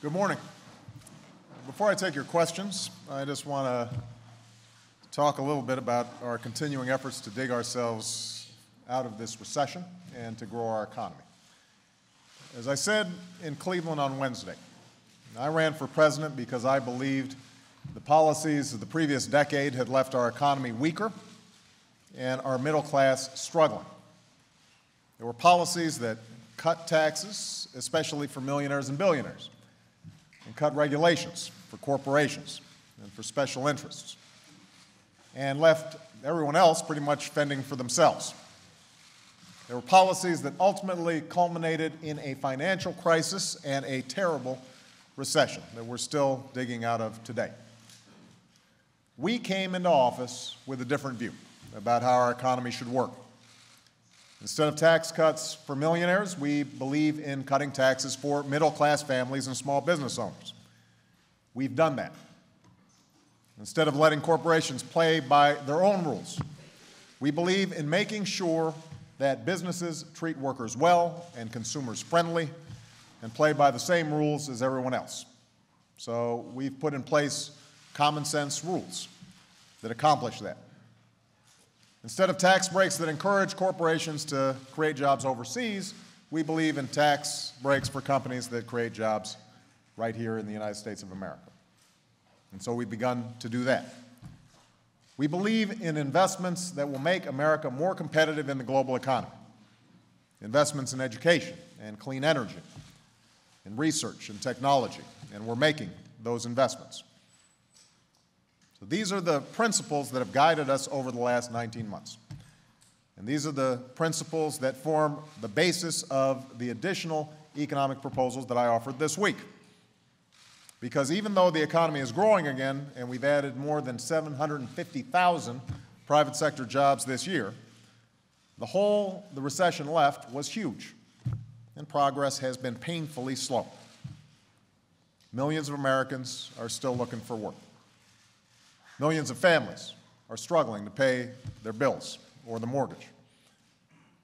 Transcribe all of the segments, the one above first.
Good morning. Before I take your questions, I just want to talk a little bit about our continuing efforts to dig ourselves out of this recession and to grow our economy. As I said in Cleveland on Wednesday, I ran for president because I believed the policies of the previous decade had left our economy weaker and our middle class struggling. There were policies that cut taxes, especially for millionaires and billionaires, and cut regulations for corporations and for special interests, and left everyone else pretty much fending for themselves. There were policies that ultimately culminated in a financial crisis and a terrible recession that we're still digging out of today. We came into office with a different view about how our economy should work. Instead of tax cuts for millionaires, we believe in cutting taxes for middle-class families and small business owners. We've done that. Instead of letting corporations play by their own rules, we believe in making sure that businesses treat workers well and consumers friendly and play by the same rules as everyone else. So we've put in place common sense rules that accomplish that. Instead of tax breaks that encourage corporations to create jobs overseas, we believe in tax breaks for companies that create jobs right here in the United States of America. And so we've begun to do that. We believe in investments that will make America more competitive in the global economy. Investments in education and clean energy, in research and technology, and we're making those investments. So these are the principles that have guided us over the last 19 months. And these are the principles that form the basis of the additional economic proposals that I offered this week. Because even though the economy is growing again, and we've added more than 750,000 private sector jobs this year, the hole the recession left was huge, and progress has been painfully slow. Millions of Americans are still looking for work. Millions of families are struggling to pay their bills or the mortgage.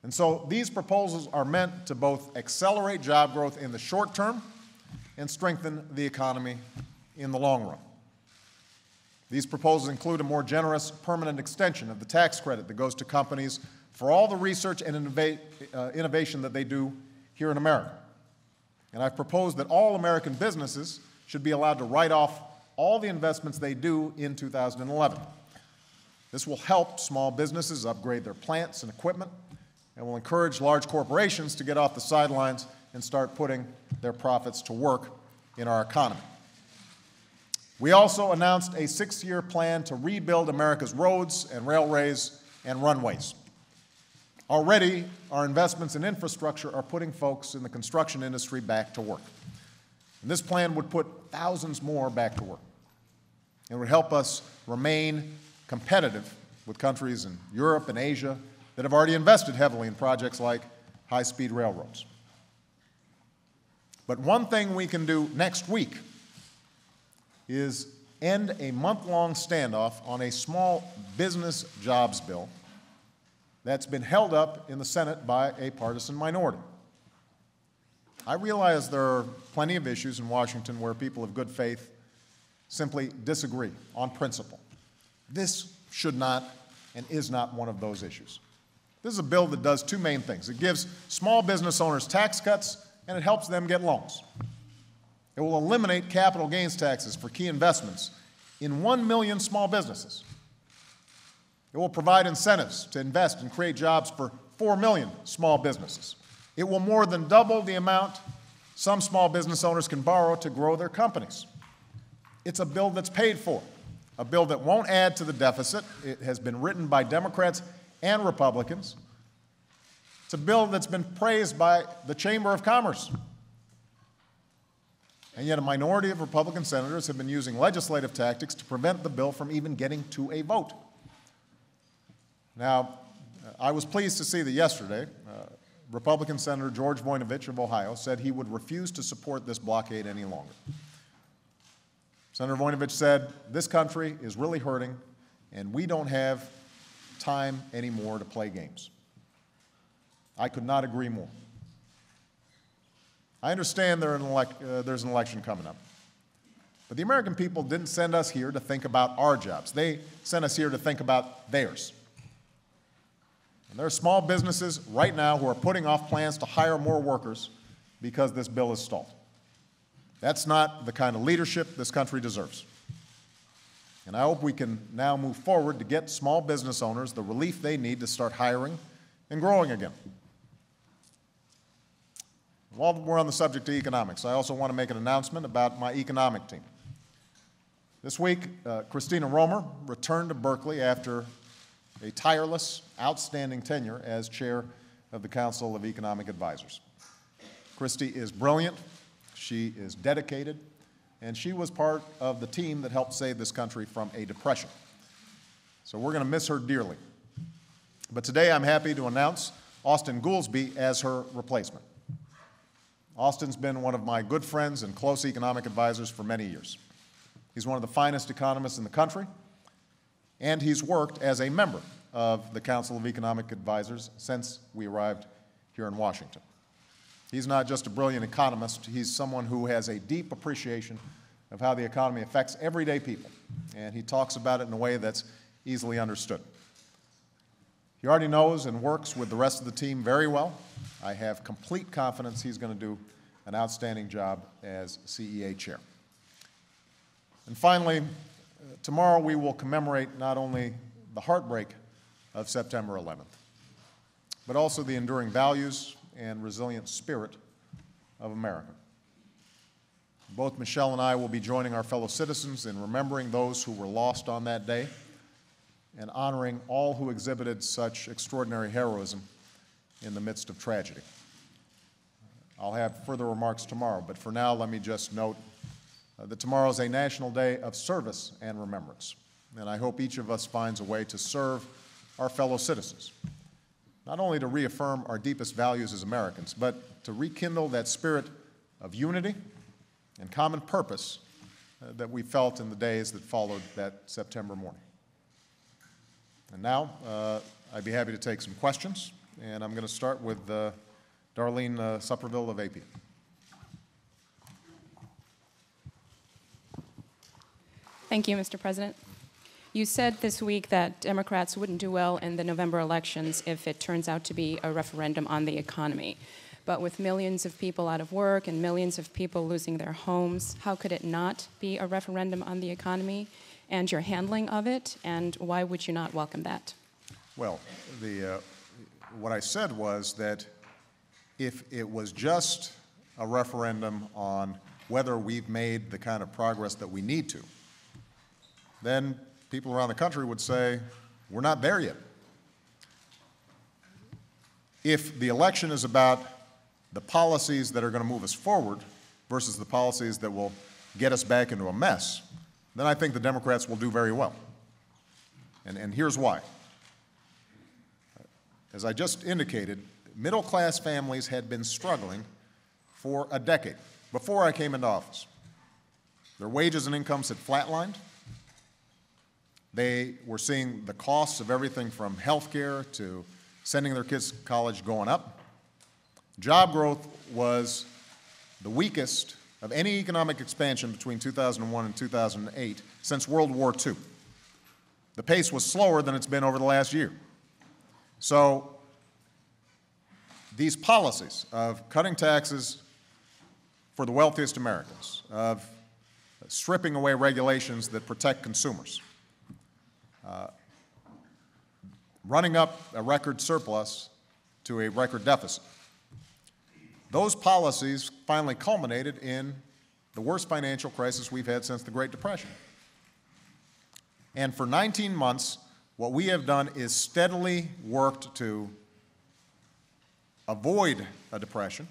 And so these proposals are meant to both accelerate job growth in the short term and strengthen the economy in the long run. These proposals include a more generous permanent extension of the tax credit that goes to companies for all the research and innovation that they do here in America. And I've proposed that all American businesses should be allowed to write off all the investments they do in 2011. This will help small businesses upgrade their plants and equipment and will encourage large corporations to get off the sidelines and start putting their profits to work in our economy. We also announced a 6-year plan to rebuild America's roads and railways and runways. Already, our investments in infrastructure are putting folks in the construction industry back to work. And this plan would put thousands more back to work. It would help us remain competitive with countries in Europe and Asia that have already invested heavily in projects like high-speed railroads. But one thing we can do next week is end a month-long standoff on a small business jobs bill that's been held up in the Senate by a partisan minority. I realize there are plenty of issues in Washington where people of good faith simply disagree on principle. This should not and is not one of those issues. This is a bill that does two main things. It gives small business owners tax cuts, and it helps them get loans. It will eliminate capital gains taxes for key investments in 1 million small businesses. It will provide incentives to invest and create jobs for 4 million small businesses. It will more than double the amount some small business owners can borrow to grow their companies. It's a bill that's paid for, a bill that won't add to the deficit. It has been written by Democrats and Republicans. It's a bill that's been praised by the Chamber of Commerce. And yet a minority of Republican senators have been using legislative tactics to prevent the bill from even getting to a vote. Now, I was pleased to see that yesterday, Republican Senator George Voinovich of Ohio said he would refuse to support this blockade any longer. Senator Voinovich said, "This country is really hurting, and we don't have time anymore to play games." I could not agree more. I understand there's an election coming up. But the American people didn't send us here to think about our jobs. They sent us here to think about theirs. And there are small businesses right now who are putting off plans to hire more workers because this bill is stalled. That's not the kind of leadership this country deserves. And I hope we can now move forward to get small business owners the relief they need to start hiring and growing again. While we're on the subject of economics, I also want to make an announcement about my economic team. This week, Christina Romer returned to Berkeley after a tireless, outstanding tenure as chair of the Council of Economic Advisors. Christy is brilliant, she is dedicated, and she was part of the team that helped save this country from a depression. So we're going to miss her dearly. But today I'm happy to announce Austin Goolsbee as her replacement. Austin's been one of my good friends and close economic advisors for many years. He's one of the finest economists in the country, and he's worked as a member of the Council of Economic Advisors since we arrived here in Washington. He's not just a brilliant economist, he's someone who has a deep appreciation of how the economy affects everyday people, and he talks about it in a way that's easily understood. He already knows and works with the rest of the team very well. I have complete confidence he's going to do an outstanding job as CEA chair. And finally, tomorrow we will commemorate not only the heartbreak of September 11th, but also the enduring values and resilient spirit of America. Both Michelle and I will be joining our fellow citizens in remembering those who were lost on that day and honoring all who exhibited such extraordinary heroism in the midst of tragedy. I'll have further remarks tomorrow, but for now, let me just note that tomorrow is a national day of service and remembrance, and I hope each of us finds a way to serve our fellow citizens, not only to reaffirm our deepest values as Americans, but to rekindle that spirit of unity and common purpose that we felt in the days that followed that September morning. And now, I'd be happy to take some questions, and I'm going to start with Darlene Supperville of AP. Thank you, Mr. President. You said this week that Democrats wouldn't do well in the November elections if it turns out to be a referendum on the economy. But with millions of people out of work and millions of people losing their homes, how could it not be a referendum on the economy and your handling of it, and why would you not welcome that? Well, what I said was that if it was just a referendum on whether we've made the kind of progress that we need to, then people around the country would say, we're not there yet. If the election is about the policies that are going to move us forward versus the policies that will get us back into a mess, then I think the Democrats will do very well. And here's why. As I just indicated, middle-class families had been struggling for a decade before I came into office. Their wages and incomes had flatlined. They were seeing the costs of everything from health care to sending their kids to college going up. Job growth was the weakest of any economic expansion between 2001 and 2008 since World War II. The pace was slower than it's been over the last year. So these policies of cutting taxes for the wealthiest Americans, of stripping away regulations that protect consumers, running up a record surplus to a record deficit. Those policies finally culminated in the worst financial crisis we've had since the Great Depression. And for 19 months, what we have done is steadily worked to avoid a depression,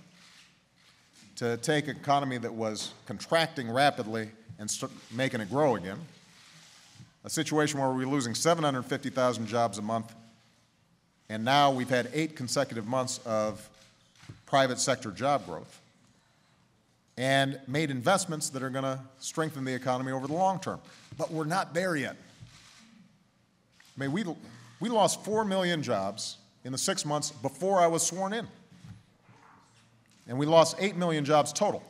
to take an economy that was contracting rapidly and making it grow again, a situation where we were losing 750,000 jobs a month, and now we've had 8 consecutive months of private sector job growth, and made investments that are going to strengthen the economy over the long term. But we're not there yet. I mean, we lost 4 million jobs in the 6 months before I was sworn in. And we lost 8 million jobs total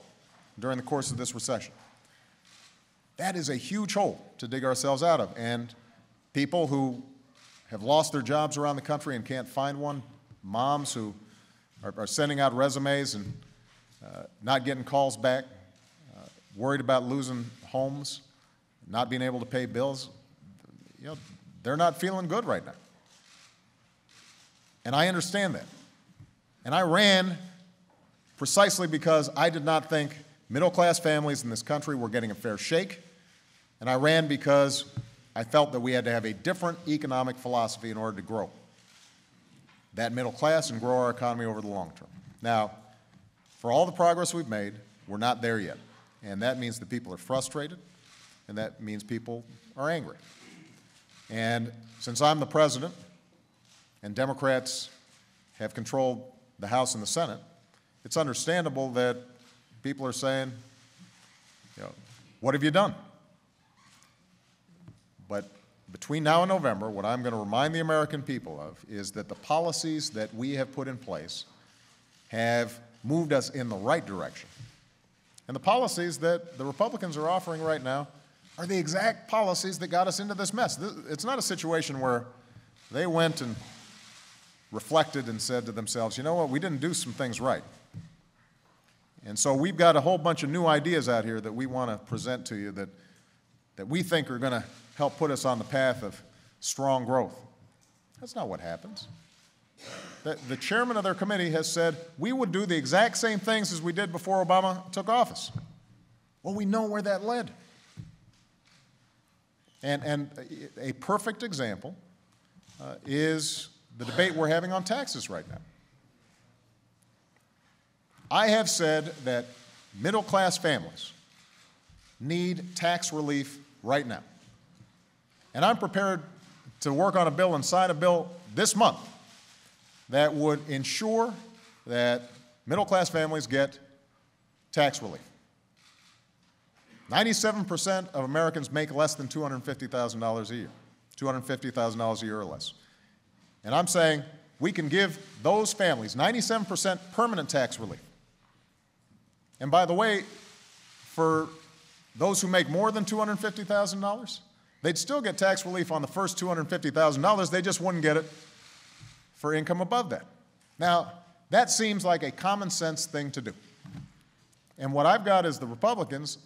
during the course of this recession. That is a huge hole to dig ourselves out of. And people who have lost their jobs around the country and can't find one, moms who are sending out resumes and not getting calls back, worried about losing homes, not being able to pay bills, they're not feeling good right now. And I understand that. And I ran precisely because I did not think middle-class families in this country were getting a fair shake. And I ran because I felt that we had to have a different economic philosophy in order to grow that middle class and grow our economy over the long term. Now, for all the progress we've made, we're not there yet. And that means that people are frustrated, and that means people are angry. And since I'm the president and Democrats have controlled the House and the Senate, it's understandable that people are saying, what have you done? But between now and November, what I'm going to remind the American people of is that the policies that we have put in place have moved us in the right direction. And the policies that the Republicans are offering right now are the exact policies that got us into this mess. It's not a situation where they went and reflected and said to themselves, you know what, we didn't do some things right. And so we've got a whole bunch of new ideas out here that we want to present to you that we think are going to help put us on the path of strong growth. That's not what happens. The chairman of their committee has said we would do the exact same things as we did before Obama took office. Well, we know where that led. And a perfect example is the debate we're having on taxes right now. I have said that middle-class families need tax relief right now. And I'm prepared to work on a bill and sign a bill this month that would ensure that middle-class families get tax relief. 97% of Americans make less than $250,000 a year, $250,000 a year or less. And I'm saying we can give those families 97% permanent tax relief. And by the way, for those who make more than $250,000, they'd still get tax relief on the first $250,000. They just wouldn't get it for income above that. Now, that seems like a common sense thing to do. And what I've got is the Republicans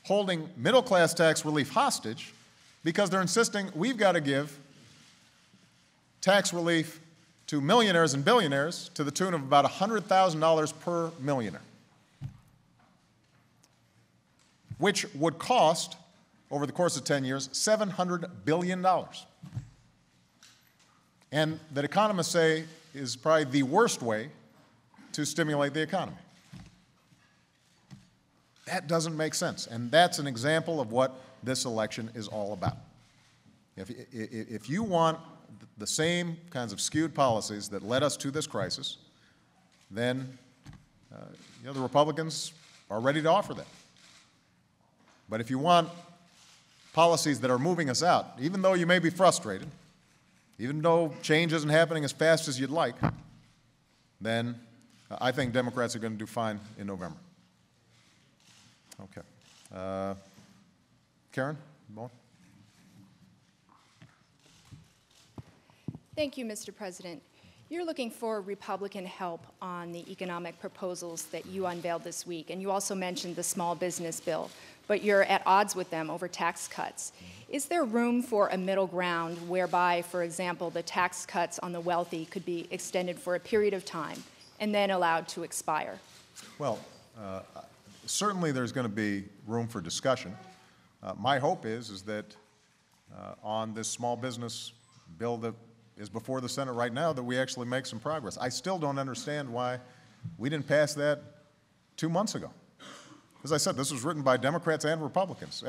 holding middle-class tax relief hostage because they're insisting we've got to give tax relief to millionaires and billionaires to the tune of about $100,000 per millionaire, which would cost, over the course of 10 years, $700 billion. And that economists say is probably the worst way to stimulate the economy. That doesn't make sense, and that's an example of what this election is all about. If you want the same kinds of skewed policies that led us to this crisis, then the Republicans are ready to offer that. But if you want policies that are moving us out, even though you may be frustrated, even though change isn't happening as fast as you'd like, then I think Democrats are going to do fine in November. Okay. Karen Bowen? Thank you, Mr. President. You're looking for Republican help on the economic proposals that you unveiled this week, and you also mentioned the small business bill, but you're at odds with them over tax cuts. Is there room for a middle ground whereby, for example, the tax cuts on the wealthy could be extended for a period of time and then allowed to expire? Well, certainly there's going to be room for discussion. My hope is that on this small business bill that is before the Senate right now, that we actually make some progress. I still don't understand why we didn't pass that 2 months ago. As I said, this was written by Democrats and Republicans.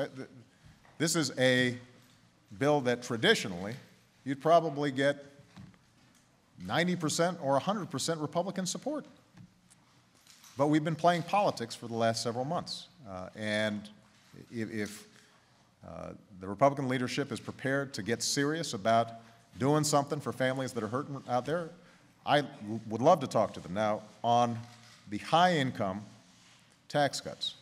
This is a bill that traditionally you'd probably get 90% or 100% Republican support. But we've been playing politics for the last several months. And if the Republican leadership is prepared to get serious about doing something for families that are hurting out there, I would love to talk to them. Now, on the high-income tax cuts.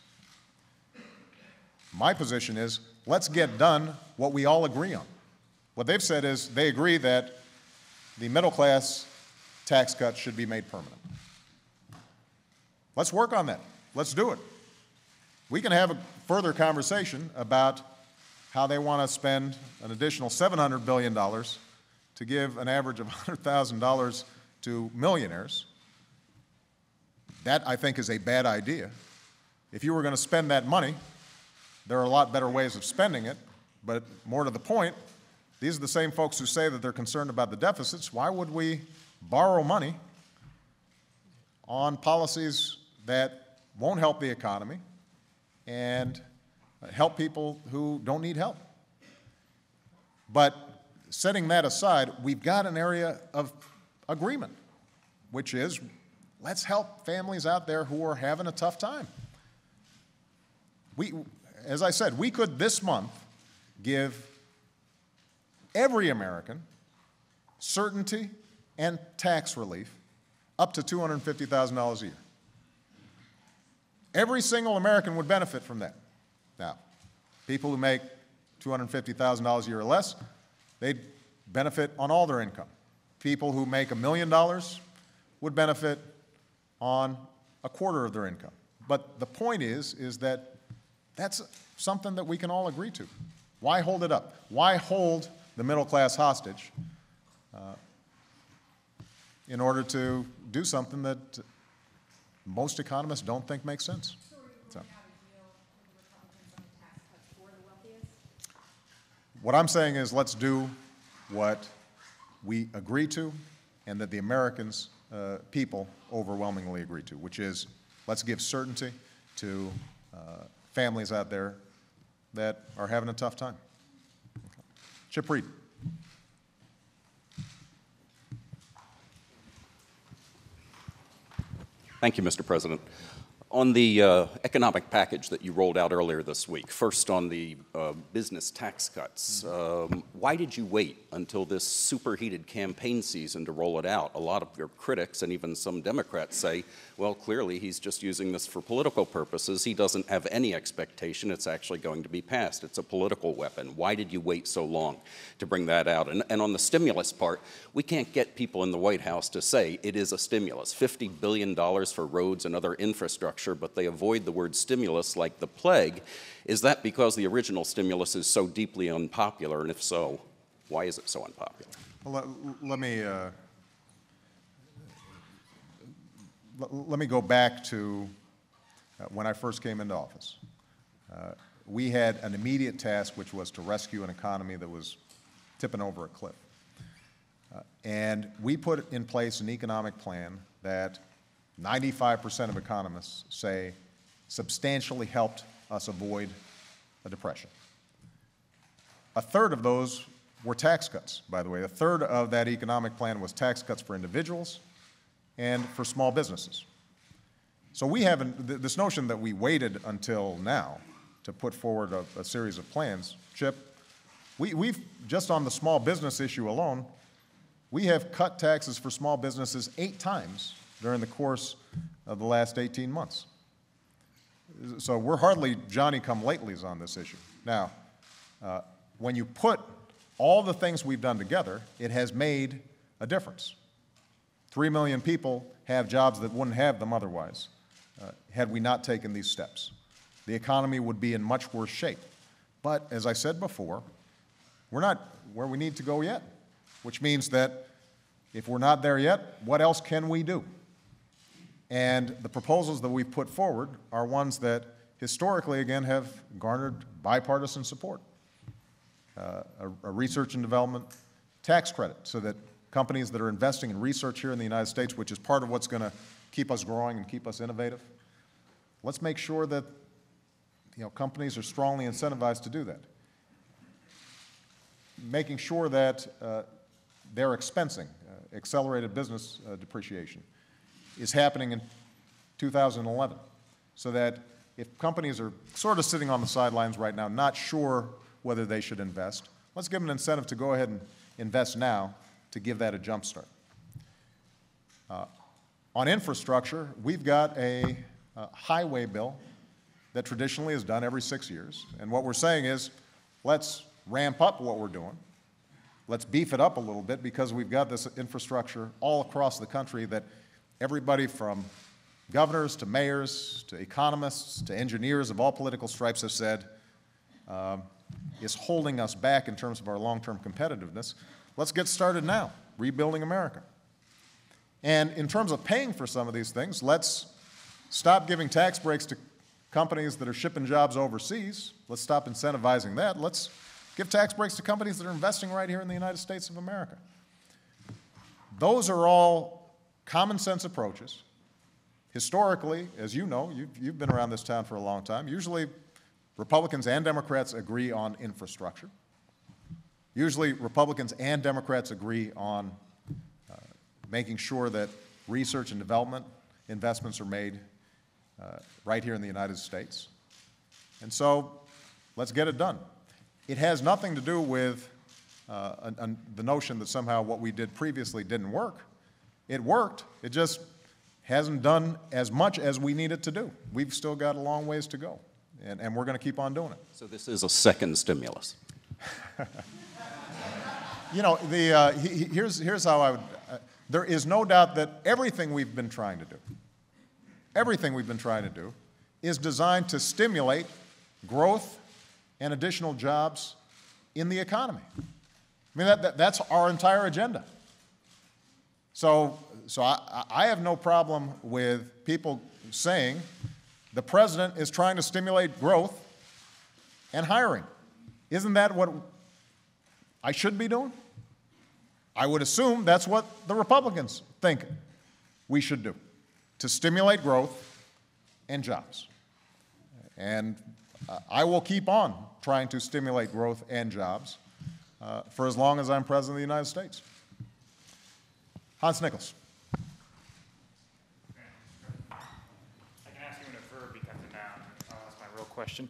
My position is, let's get done what we all agree on. What they've said is they agree that the middle-class tax cuts should be made permanent. Let's work on that. Let's do it. We can have a further conversation about how they want to spend an additional $700 billion to give an average of $100,000 to millionaires. That, I think, is a bad idea. If you were going to spend that money, there are a lot better ways of spending it, but more to the point, these are the same folks who say that they're concerned about the deficits. Why would we borrow money on policies that won't help the economy and help people who don't need help? But setting that aside, we've got an area of agreement, which is let's help families out there who are having a tough time. As I said, we could this month give every American certainty and tax relief up to $250,000 a year. Every single American would benefit from that. Now, people who make $250,000 a year or less, they'd benefit on all their income. People who make $1 million would benefit on a quarter of their income. But the point is that that's something that we can all agree to. Why hold it up? Why hold the middle class hostage in order to do something that most economists don't think makes sense? So, what I'm saying is let's do what we agree to and that the Americans, people overwhelmingly agree to, which is let's give certainty to families out there that are having a tough time. Chip Reed. Thank you, Mr. President. On the economic package that you rolled out earlier this week, first on the business tax cuts, why did you wait until this superheated campaign season to roll it out? A lot of your critics and even some Democrats say, well, clearly he's just using this for political purposes. He doesn't have any expectation it's actually going to be passed. It's a political weapon. Why did you wait so long to bring that out? And on the stimulus part, we can't get people in the White House to say it is a stimulus, $50 billion for roads and other infrastructure, but they avoid the word stimulus like the plague. Is that because the original stimulus is so deeply unpopular? And if so, why is it so unpopular? Well, let me go back to when I first came into office. We had an immediate task, which was to rescue an economy that was tipping over a cliff. And we put in place an economic plan that 95% of economists say substantially helped us avoid a depression. A third of those were tax cuts, by the way. A third of that economic plan was tax cuts for individuals and for small businesses. So we haven't, this notion that we waited until now to put forward a series of plans, Chip, we've, just on the small business issue alone, we have cut taxes for small businesses 8 times during the course of the last 18 months. So we're hardly Johnny-come-latelys on this issue. Now, when you put all the things we've done together, it has made a difference. 3 million people have jobs that wouldn't have them otherwise had we not taken these steps. The economy would be in much worse shape. But as I said before, we're not where we need to go yet, which means that if we're not there yet, what else can we do? And the proposals that we've put forward are ones that historically, again, have garnered bipartisan support. A research and development tax credit so that companies that are investing in research here in the United States, which is part of what's going to keep us growing and keep us innovative, let's make sure that companies are strongly incentivized to do that. Making sure that their expensing, accelerated business depreciation, is happening in 2011, so that if companies are sort of sitting on the sidelines right now, not sure whether they should invest, let's give them an incentive to go ahead and invest now to give that a jump start. On infrastructure, we've got a highway bill that traditionally is done every 6 years. And what we're saying is, let's ramp up what we're doing. Let's beef it up a little bit because we've got this infrastructure all across the country that everybody from governors to mayors to economists to engineers of all political stripes have said is holding us back in terms of our long-term competitiveness. Let's get started now, rebuilding America. And in terms of paying for some of these things, let's stop giving tax breaks to companies that are shipping jobs overseas. Let's stop incentivizing that. Let's give tax breaks to companies that are investing right here in the United States of America. Those are all common sense approaches. Historically, as you know, you've been around this town for a long time, usually Republicans and Democrats agree on infrastructure. Usually Republicans and Democrats agree on making sure that research and development investments are made right here in the United States. And so let's get it done. It has nothing to do with the notion that somehow what we did previously didn't work. It worked. It just hasn't done as much as we need it to do. We've still got a long ways to go, and we're going to keep on doing it. So this is a second stimulus. You know, here's how I would, there is no doubt that everything we've been trying to do, is designed to stimulate growth and additional jobs in the economy. I mean, that's our entire agenda. So I have no problem with people saying the president is trying to stimulate growth and hiring. Isn't that what I should be doing? I would assume that's what the Republicans think we should do, to stimulate growth and jobs. And I will keep on trying to stimulate growth and jobs for as long as I'm President of the United States. Hans Nichols. I can ask you when a verb becomes a noun. That's my real question.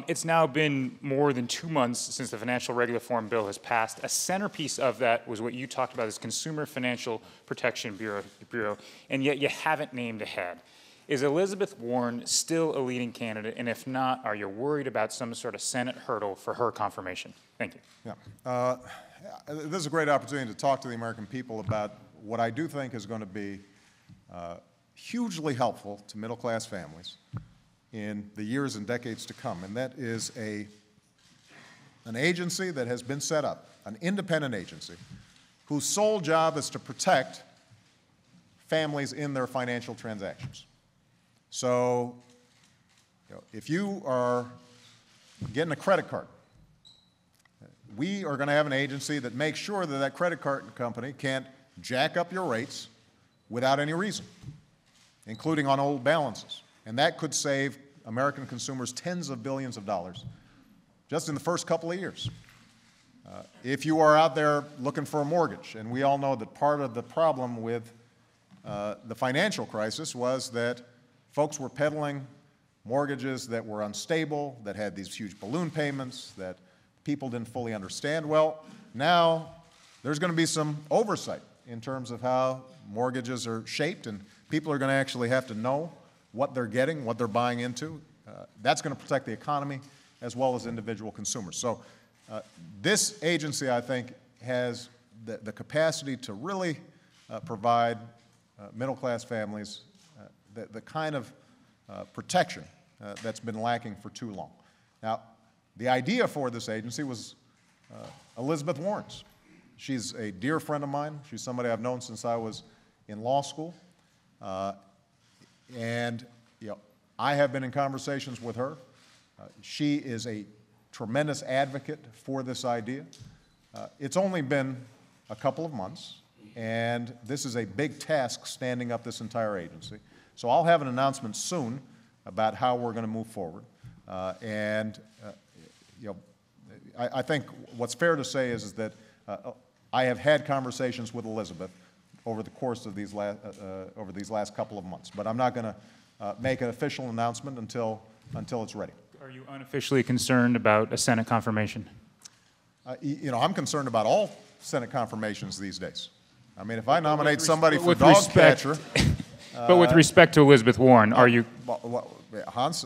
It's now been more than 2 months since the Financial Regulatory Bill has passed. A centerpiece of that was what you talked about as Consumer Financial Protection Bureau, and yet you haven't named a head. Is Elizabeth Warren still a leading candidate? And if not, are you worried about some sort of Senate hurdle for her confirmation? Thank you. Yeah. This is a great opportunity to talk to the American people about what I do think is going to be hugely helpful to middle-class families in the years and decades to come, and that is an agency that has been set up, an independent agency, whose sole job is to protect families in their financial transactions. So, if you are getting a credit card, we are going to have an agency that makes sure that that credit card company can't jack up your rates without any reason, including on old balances. And that could save American consumers tens of billions of dollars just in the first couple of years. If you are out there looking for a mortgage, and we all know that part of the problem with the financial crisis was that folks were peddling mortgages that were unstable, that had these huge balloon payments, that people didn't fully understand. Well, now there's going to be some oversight in terms of how mortgages are shaped, and people are going to actually have to know what they're getting, what they're buying into. That's going to protect the economy as well as individual consumers. So this agency, I think, has the capacity to really provide middle-class families the kind of protection that's been lacking for too long. Now, the idea for this agency was Elizabeth Warren's. She's a dear friend of mine. She's somebody I've known since I was in law school. And I have been in conversations with her. She is a tremendous advocate for this idea. It's only been a couple of months, and this is a big task standing up this entire agency. So I'll have an announcement soon about how we're going to move forward. I think what's fair to say is that I have had conversations with Elizabeth over the course of these last couple of months, but I'm not going to make an official announcement until it's ready. Are you unofficially concerned about a Senate confirmation? I'm concerned about all Senate confirmations these days. I mean, if I nominate somebody for with dog respect- catcher, But with respect to Elizabeth Warren, are you, Hans,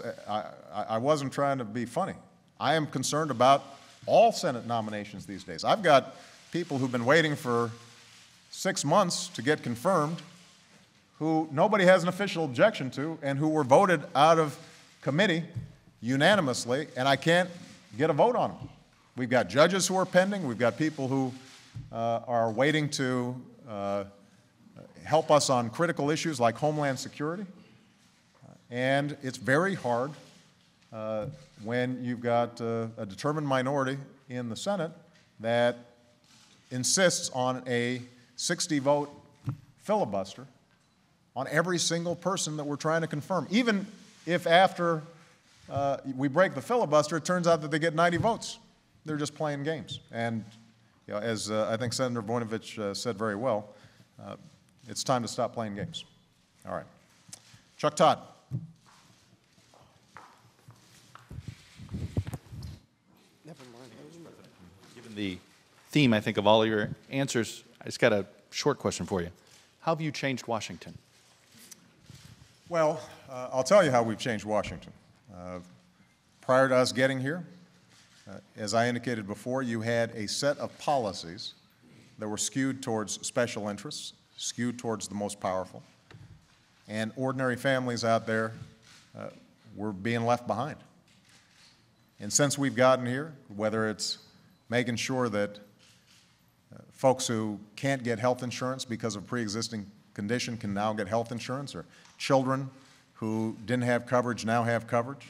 I wasn't trying to be funny. I am concerned about all Senate nominations these days. I've got people who've been waiting for 6 months to get confirmed, who nobody has an official objection to, and who were voted out of committee unanimously, and I can't get a vote on them. We've got judges who are pending. We've got people who are waiting to help us on critical issues like Homeland Security. And it's very hard when you've got a determined minority in the Senate that insists on a 60-vote filibuster on every single person that we're trying to confirm. Even if after we break the filibuster, it turns out that they get 90 votes. They're just playing games. And you know, as I think Senator Voinovich said very well, it's time to stop playing games. All right. Chuck Todd. Given the theme, I think, of all of your answers, I just got a short question for you. How have you changed Washington? Well, I'll tell you how we've changed Washington. Prior to us getting here, as I indicated before, you had a set of policies that were skewed towards special interests, skewed towards the most powerful, and ordinary families out there were being left behind. And since we've gotten here, whether it's making sure that folks who can't get health insurance because of a pre-existing condition can now get health insurance, or children who didn't have coverage now have coverage,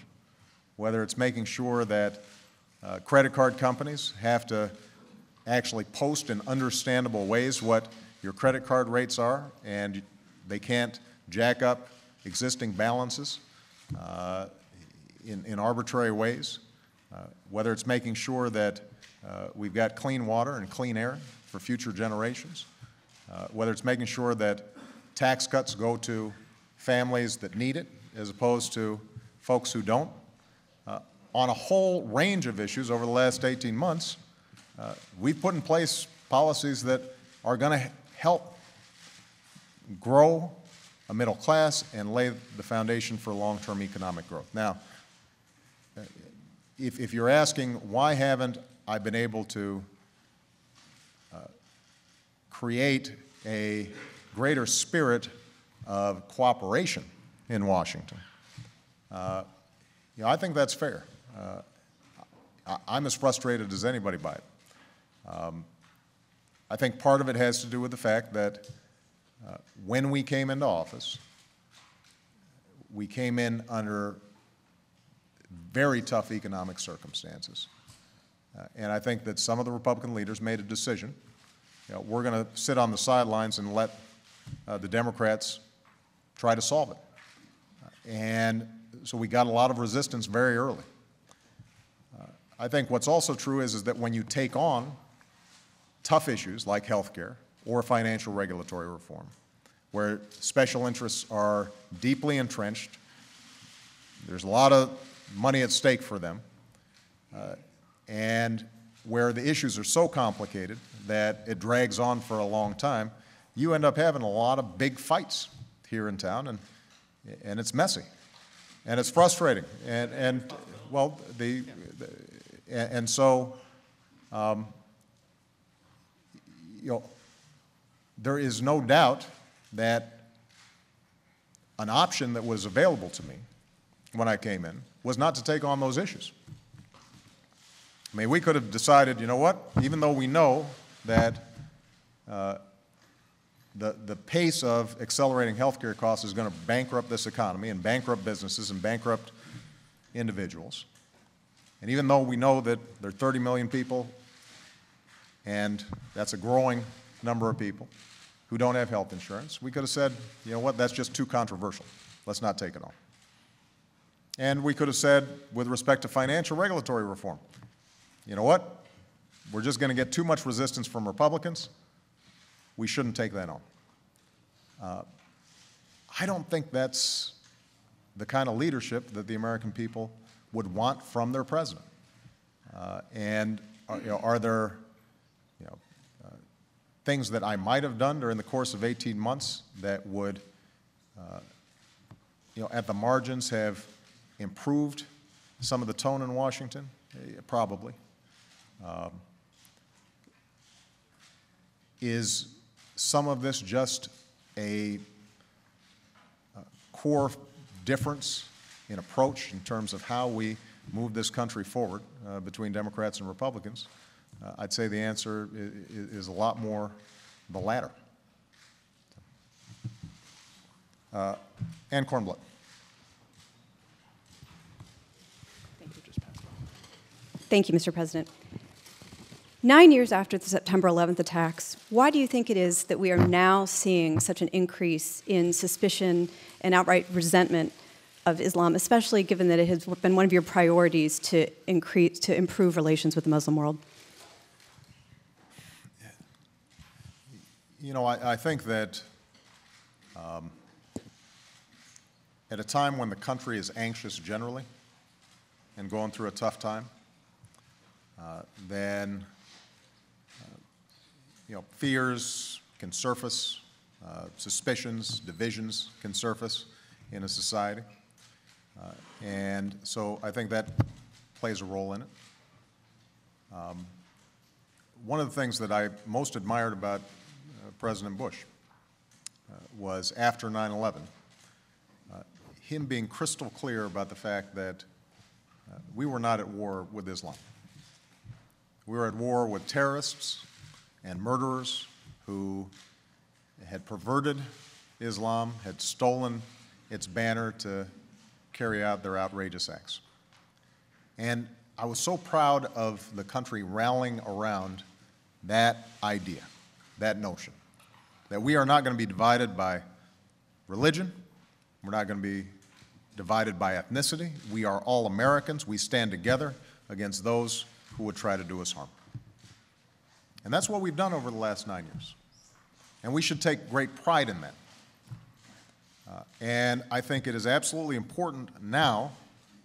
whether it's making sure that credit card companies have to actually post in understandable ways what your credit card rates are, and they can't jack up existing balances in arbitrary ways, whether it's making sure that we've got clean water and clean air for future generations, whether it's making sure that tax cuts go to families that need it as opposed to folks who don't. On a whole range of issues over the last 18 months, we've put in place policies that are going to help grow a middle class and lay the foundation for long-term economic growth. Now, if you're asking why haven't I been able to create a greater spirit of cooperation in Washington, I think that's fair. I'm as frustrated as anybody by it. I think part of it has to do with the fact that when we came into office, we came in under very tough economic circumstances. And I think that some of the Republican leaders made a decision. We're going to sit on the sidelines and let the Democrats try to solve it. And so we got a lot of resistance very early. I think what's also true is that when you take on tough issues like health care or financial regulatory reform, where special interests are deeply entrenched, there's a lot of money at stake for them, and where the issues are so complicated that it drags on for a long time, you end up having a lot of big fights here in town, and it's messy, and it's frustrating, and so there is no doubt that an option that was available to me when I came in was not to take on those issues. I mean, we could have decided, you know what, even though we know that the pace of accelerating healthcare costs is going to bankrupt this economy and bankrupt businesses and bankrupt individuals, and even though we know that there are 30 million people, and that's a growing number of people who don't have health insurance, we could have said, you know what, that's just too controversial. Let's not take it on. And we could have said, with respect to financial regulatory reform, you know what, we're just going to get too much resistance from Republicans. We shouldn't take that on. I don't think that's the kind of leadership that the American people would want from their president. And are there things that I might have done during the course of 18 months that would, at the margins have improved some of the tone in Washington? Probably. Is some of this just a core difference in approach in terms of how we move this country forward between Democrats and Republicans? I'd say the answer is a lot more the latter. Ann Kornbluth. Thank you, Mr. President. 9 years after the September 11th attacks, why do you think it is that we are now seeing such an increase in suspicion and outright resentment of Islam, especially given that it has been one of your priorities to improve relations with the Muslim world? I think that at a time when the country is anxious generally and going through a tough time, then fears can surface, suspicions, divisions can surface in a society. And so I think that plays a role in it. One of the things that I most admired about President Bush was after 9/11, him being crystal clear about the fact that we were not at war with Islam. We were at war with terrorists and murderers who had perverted Islam, had stolen its banner to carry out their outrageous acts. And I was so proud of the country rallying around that idea, that notion, that we are not going to be divided by religion, we're not going to be divided by ethnicity, we are all Americans, we stand together against those who would try to do us harm. And that's what we've done over the last 9 years. And we should take great pride in that. And I think it is absolutely important now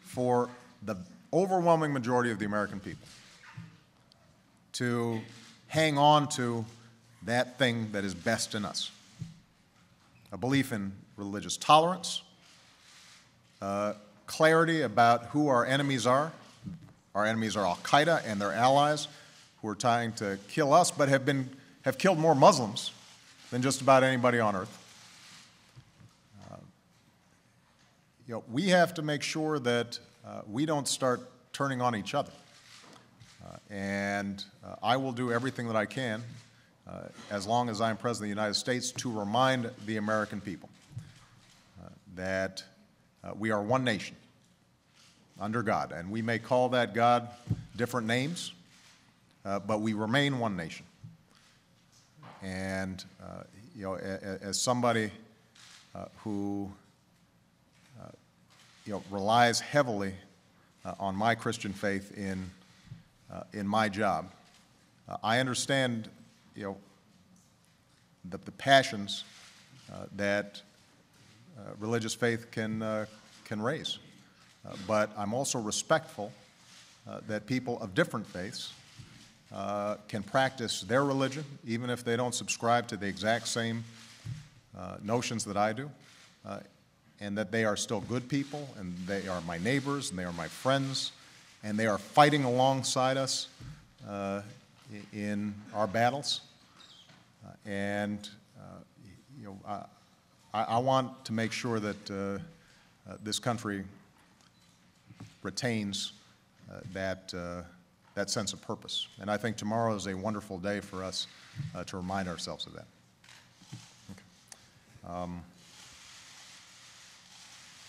for the overwhelming majority of the American people to hang on to that thing that is best in us. A belief in religious tolerance, clarity about who our enemies are. Our enemies are Al-Qaeda and their allies who are trying to kill us, but have killed more Muslims than just about anybody on earth. We have to make sure that we don't start turning on each other. And I will do everything that I can, as long as I'm President of the United States, to remind the American people that we are one nation under God. And we may call that God different names, but we remain one nation. And, as somebody who relies heavily on my Christian faith in my job, I understand, the passions that religious faith can raise. But I'm also respectful that people of different faiths can practice their religion, even if they don't subscribe to the exact same notions that I do, and that they are still good people, and they are my neighbors, and they are my friends, and they are fighting alongside us in our battles. I want to make sure that this country retains that sense of purpose. And I think tomorrow is a wonderful day for us to remind ourselves of that. Okay.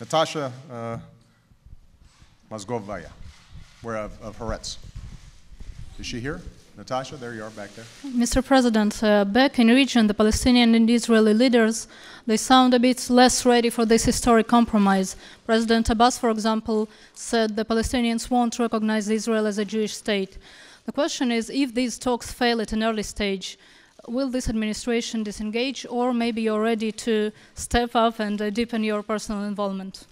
Natasha Mozgovaya, we're of Haaretz. Is she here? Natasha, there you are back there. Mr. President, back in region, the Palestinian and Israeli leaders, they sound a bit less ready for this historic compromise. President Abbas, for example, said the Palestinians won't recognize Israel as a Jewish state. The question is, if these talks fail at an early stage, will this administration disengage, or maybe you're ready to step up and deepen your personal involvement?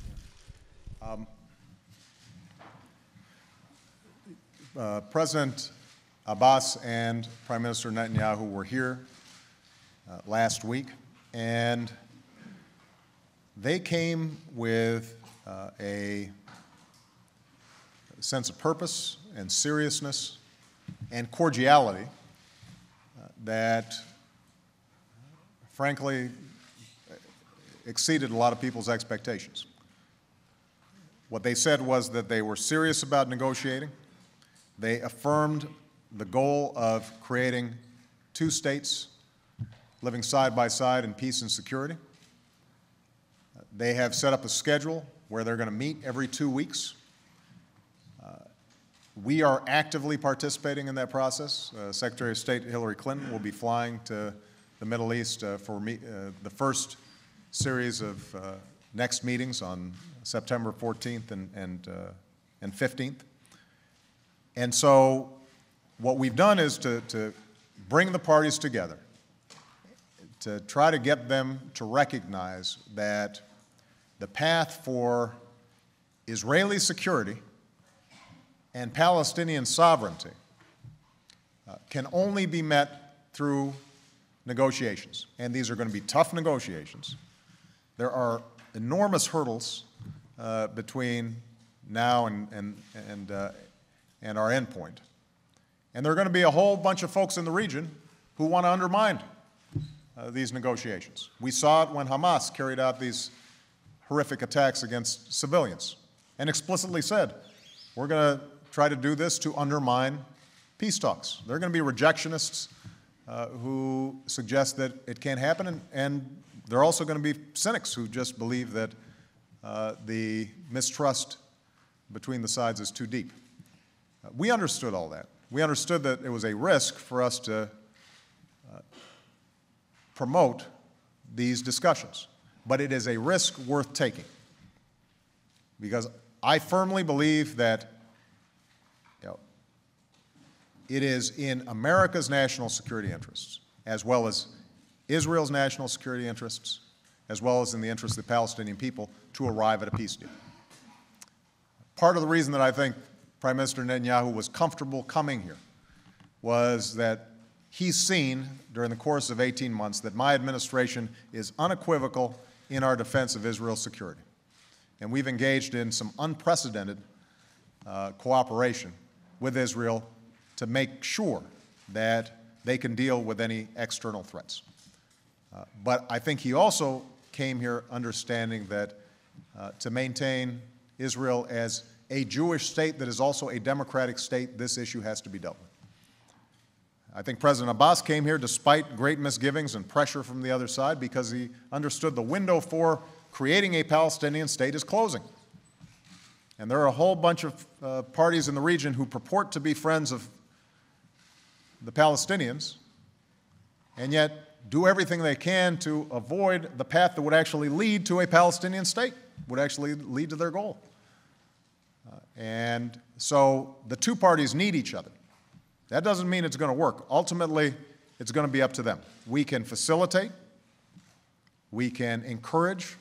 President Abbas and Prime Minister Netanyahu were here last week, and they came with a sense of purpose and seriousness and cordiality that, frankly, exceeded a lot of people's expectations. What they said was that they were serious about negotiating. They affirmed the goal of creating two states living side by side in peace and security. They have set up a schedule where they're going to meet every 2 weeks. We are actively participating in that process. Secretary of State Hillary Clinton will be flying to the Middle East for the first series of next meetings on September 14th and 15th. And so what we've done is to bring the parties together, to try to get them to recognize that the path for Israeli security and Palestinian sovereignty can only be met through negotiations. And these are going to be tough negotiations. There are enormous hurdles between now and our endpoint. And there are going to be a whole bunch of folks in the region who want to undermine these negotiations. We saw it when Hamas carried out these horrific attacks against civilians and explicitly said, we're going to try to do this to undermine peace talks. There are going to be rejectionists who suggest that it can't happen, and there are also going to be cynics who just believe that the mistrust between the sides is too deep. We understood all that. We understood that it was a risk for us to promote these discussions, but it is a risk worth taking, because I firmly believe that it is in America's national security interests, as well as Israel's national security interests, as well as in the interests of the Palestinian people, to arrive at a peace deal. Part of the reason that I think Prime Minister Netanyahu was comfortable coming here was that he's seen during the course of 18 months that my administration is unequivocal in our defense of Israel's security. And we've engaged in some unprecedented cooperation with Israel to make sure that they can deal with any external threats. But I think he also came here understanding that to maintain Israel as a Jewish state that is also a democratic state, this issue has to be dealt with. I think President Abbas came here despite great misgivings and pressure from the other side because he understood the window for creating a Palestinian state is closing. And there are a whole bunch of parties in the region who purport to be friends of the Palestinians, and yet do everything they can to avoid the path that would actually lead to a Palestinian state, would actually lead to their goal. And so the two parties need each other. That doesn't mean it's going to work. Ultimately, it's going to be up to them. We can facilitate, we can encourage,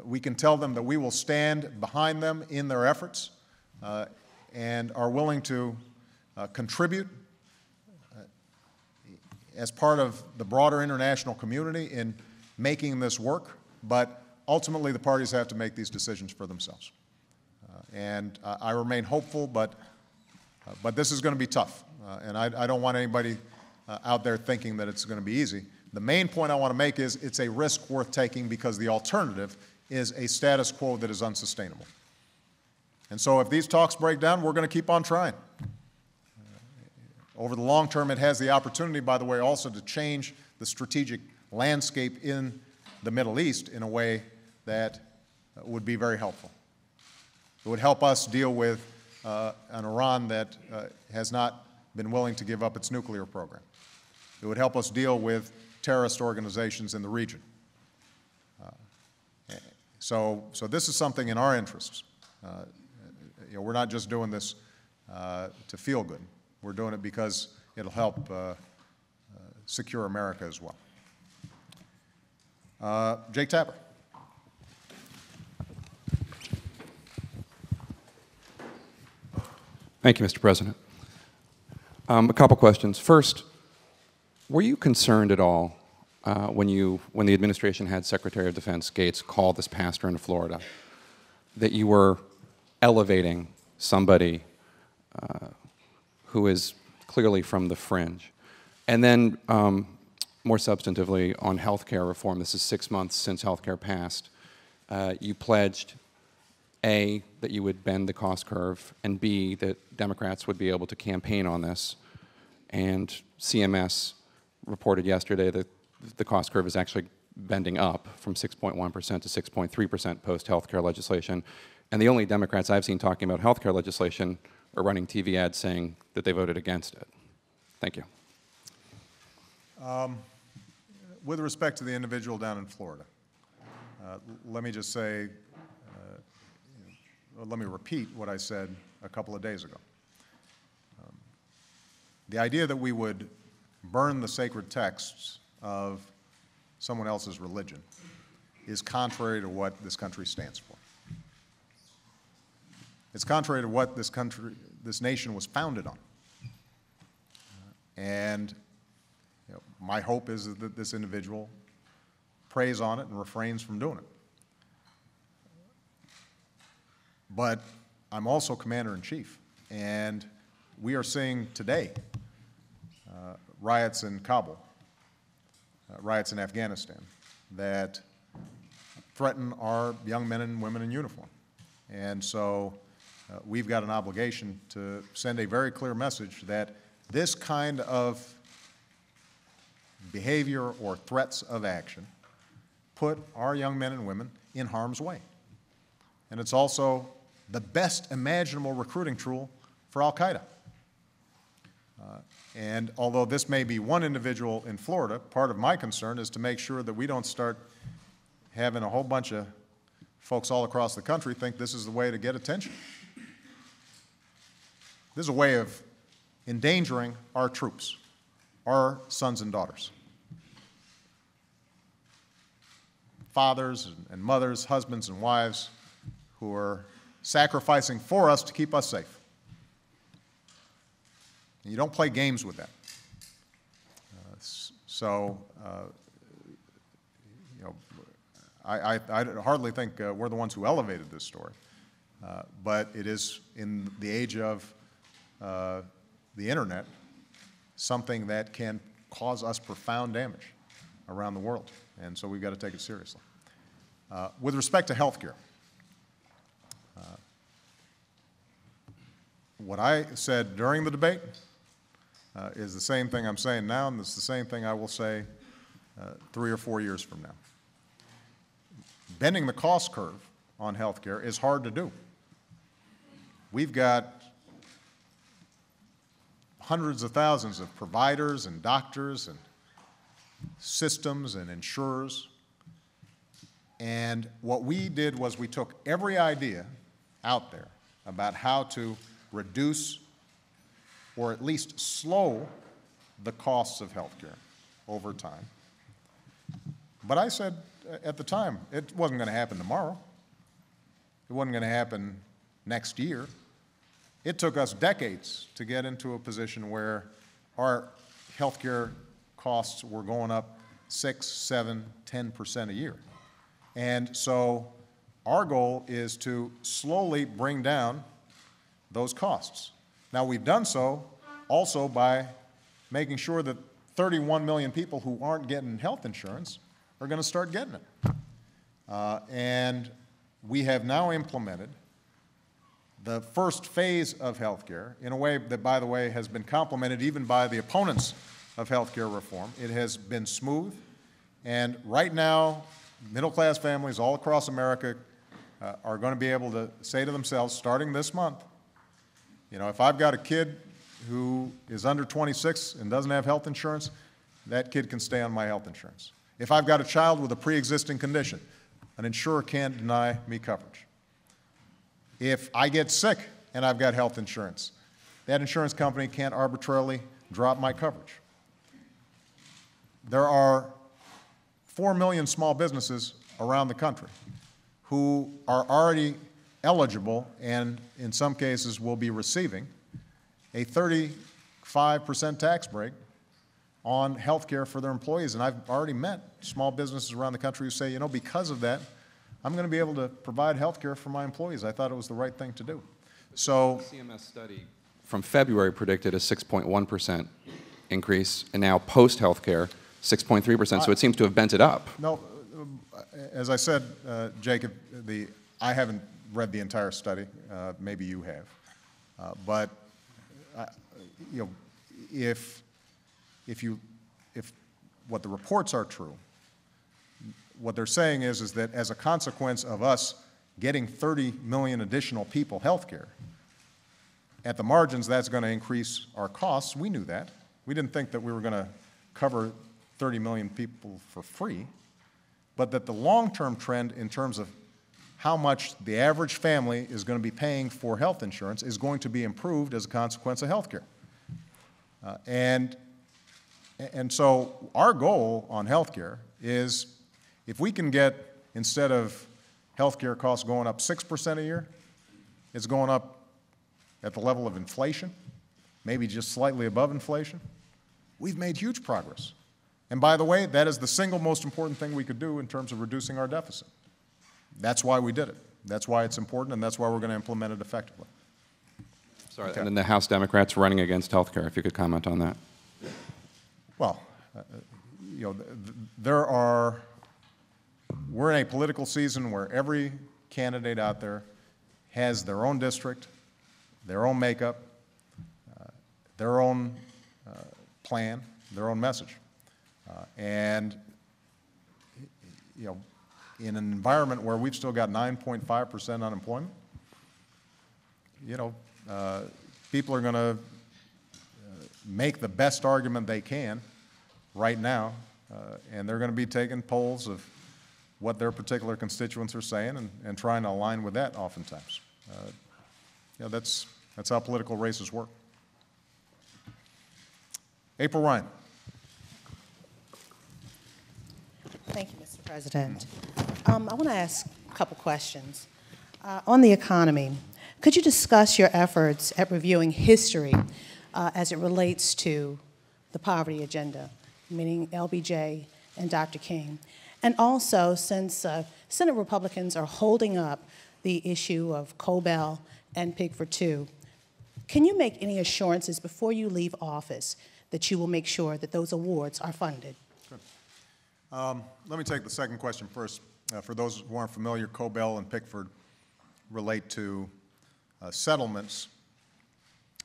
we can tell them that we will stand behind them in their efforts and are willing to contribute as part of the broader international community in making this work, but ultimately the parties have to make these decisions for themselves. And I remain hopeful, but this is going to be tough. And I don't want anybody out there thinking that it's going to be easy. The main point I want to make is it's a risk worth taking because the alternative is a status quo that is unsustainable. And so if these talks break down, we're going to keep on trying. Over the long term, it has the opportunity, by the way, also to change the strategic landscape in the Middle East in a way that would be very helpful. It would help us deal with an Iran that has not been willing to give up its nuclear program. It would help us deal with terrorist organizations in the region. So this is something in our interests. We're not just doing this to feel good. We're doing it because it'll help secure America as well. Jake Tapper. Thank you, Mr. President. A couple questions. First, were you concerned at all when the administration had Secretary of Defense Gates call this pastor in Florida, that you were elevating somebody who is clearly from the fringe. And then, more substantively, on health care reform, this is 6 months since health care passed, you pledged, A, that you would bend the cost curve, and B, that Democrats would be able to campaign on this. And CMS reported yesterday that the cost curve is actually bending up from 6.1% to 6.3% post-health care legislation. And the only Democrats I've seen talking about health care legislation are running TV ads saying that they voted against it. Thank you. With respect to the individual down in Florida, let me just say, let me repeat what I said a couple of days ago. The idea that we would burn the sacred texts of someone else's religion is contrary to what this country stands for. It's contrary to what this nation was founded on. And my hope is that this individual prays on it and refrains from doing it. But I'm also commander-in-chief, and we are seeing today riots in Kabul, riots in Afghanistan, that threaten our young men and women in uniform. And so we've got an obligation to send a very clear message that this kind of behavior or threats of action put our young men and women in harm's way. And it's also the best imaginable recruiting tool for al-Qaeda. And although this may be one individual in Florida, part of my concern is to make sure that we don't start having a whole bunch of folks all across the country think this is the way to get attention. This is a way of endangering our troops, our sons and daughters, fathers and mothers, husbands and wives who are sacrificing for us to keep us safe. And you don't play games with that. I hardly think we're the ones who elevated this story, but it is, in the age of the internet, something that can cause us profound damage around the world, and so we've got to take it seriously. With respect to health care, what I said during the debate is the same thing I'm saying now, and it's the same thing I will say 3 or 4 years from now. Bending the cost curve on health care is hard to do. We've got hundreds of thousands of providers and doctors and systems and insurers. And what we did was we took every idea out there about how to reduce or at least slow the costs of health care over time. But I said at the time, it wasn't going to happen tomorrow. It wasn't going to happen next year. It took us decades to get into a position where our health care costs were going up 6, 7, 10% a year. And so our goal is to slowly bring down those costs. Now, we've done so also by making sure that 31 million people who aren't getting health insurance are going to start getting it. And we have now implemented the first phase of health care in a way that, by the way, has been complimented even by the opponents of health care reform. It has been smooth, and right now, middle-class families all across America are going to be able to say to themselves, starting this month, you know, if I've got a kid who is under 26 and doesn't have health insurance, that kid can stay on my health insurance. If I've got a child with a pre-existing condition, an insurer can't deny me coverage. If I get sick and I've got health insurance, that insurance company can't arbitrarily drop my coverage. There are 4 million small businesses around the country who are already eligible and in some cases will be receiving a 35% tax break on health care for their employees. And I've already met small businesses around the country who say, you know, because of that, I'm going to be able to provide health care for my employees. I thought it was the right thing to do. So The CMS study from February predicted a 6.1% increase, and now post-healthcare, 6.3%. So it seems to have bent it up. no, as I said, Jacob, I haven't read the entire study. Maybe you have. But you know, if what the reports are true, what they're saying is that as a consequence of us getting 30 million additional people health care, at the margins, that's going to increase our costs. We knew that. We didn't think that we were going to cover 30 million people for free, but that the long-term trend in terms of how much the average family is going to be paying for health insurance is going to be improved as a consequence of health care. And so our goal on health care is if we can get, instead of health care costs going up 6% a year, it's going up at the level of inflation, maybe just slightly above inflation, we've made huge progress. And by the way, that is the single most important thing we could do in terms of reducing our deficit. That's why we did it. That's why it's important, and that's why we're going to implement it effectively. Sorry, Okay. and then the House Democrats running against health care, if you could comment on that. Well, you know, we're in a political season where every candidate out there has their own district, their own makeup, their own plan, their own message. And, you know, in an environment where we've still got 9.5% unemployment, you know, people are going to make the best argument they can right now, and they're going to be taking polls of what their particular constituents are saying and trying to align with that oftentimes. You know, that's how political races work. April Ryan. Thank you, Mr. President. I want to ask a couple questions. On the economy, could you discuss your efforts at reviewing history as it relates to the poverty agenda, meaning LBJ and Dr. King? And also, since Senate Republicans are holding up the issue of Cobell and Pigford II, can you make any assurances before you leave office that you will make sure that those awards are funded? Let me take the second question first. For those who aren't familiar, Cobell and Pickford relate to settlements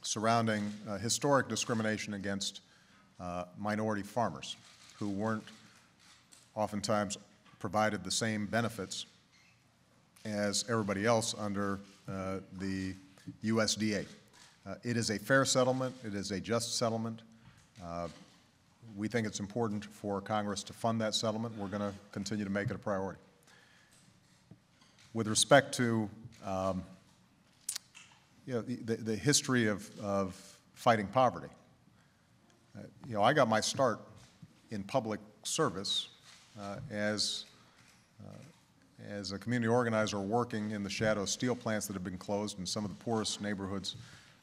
surrounding historic discrimination against minority farmers who weren't oftentimes provided the same benefits as everybody else under the USDA. It is a fair settlement. It is a just settlement. We think it's important for Congress to fund that settlement. We're going to continue to make it a priority. With respect to you know, the history of fighting poverty, you know, I got my start in public service as a community organizer working in the shadow of steel plants that have been closed in some of the poorest neighborhoods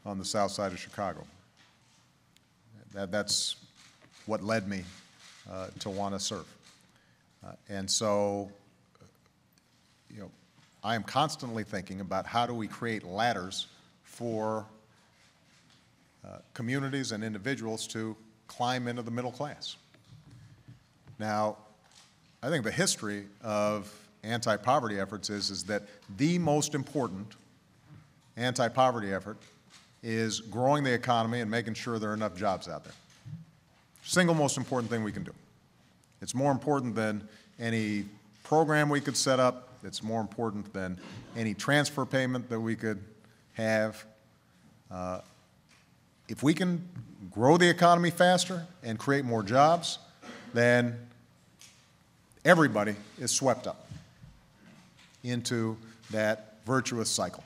on the south side of Chicago. That's what led me to want to serve. And so, you know, I am constantly thinking about how do we create ladders for communities and individuals to climb into the middle class. Now, I think the history of anti-poverty efforts is that the most important anti-poverty effort is growing the economy and making sure there are enough jobs out there. Single most important thing we can do. It's more important than any program we could set up. It's more important than any transfer payment that we could have. If we can grow the economy faster and create more jobs, then everybody is swept up into that virtuous cycle.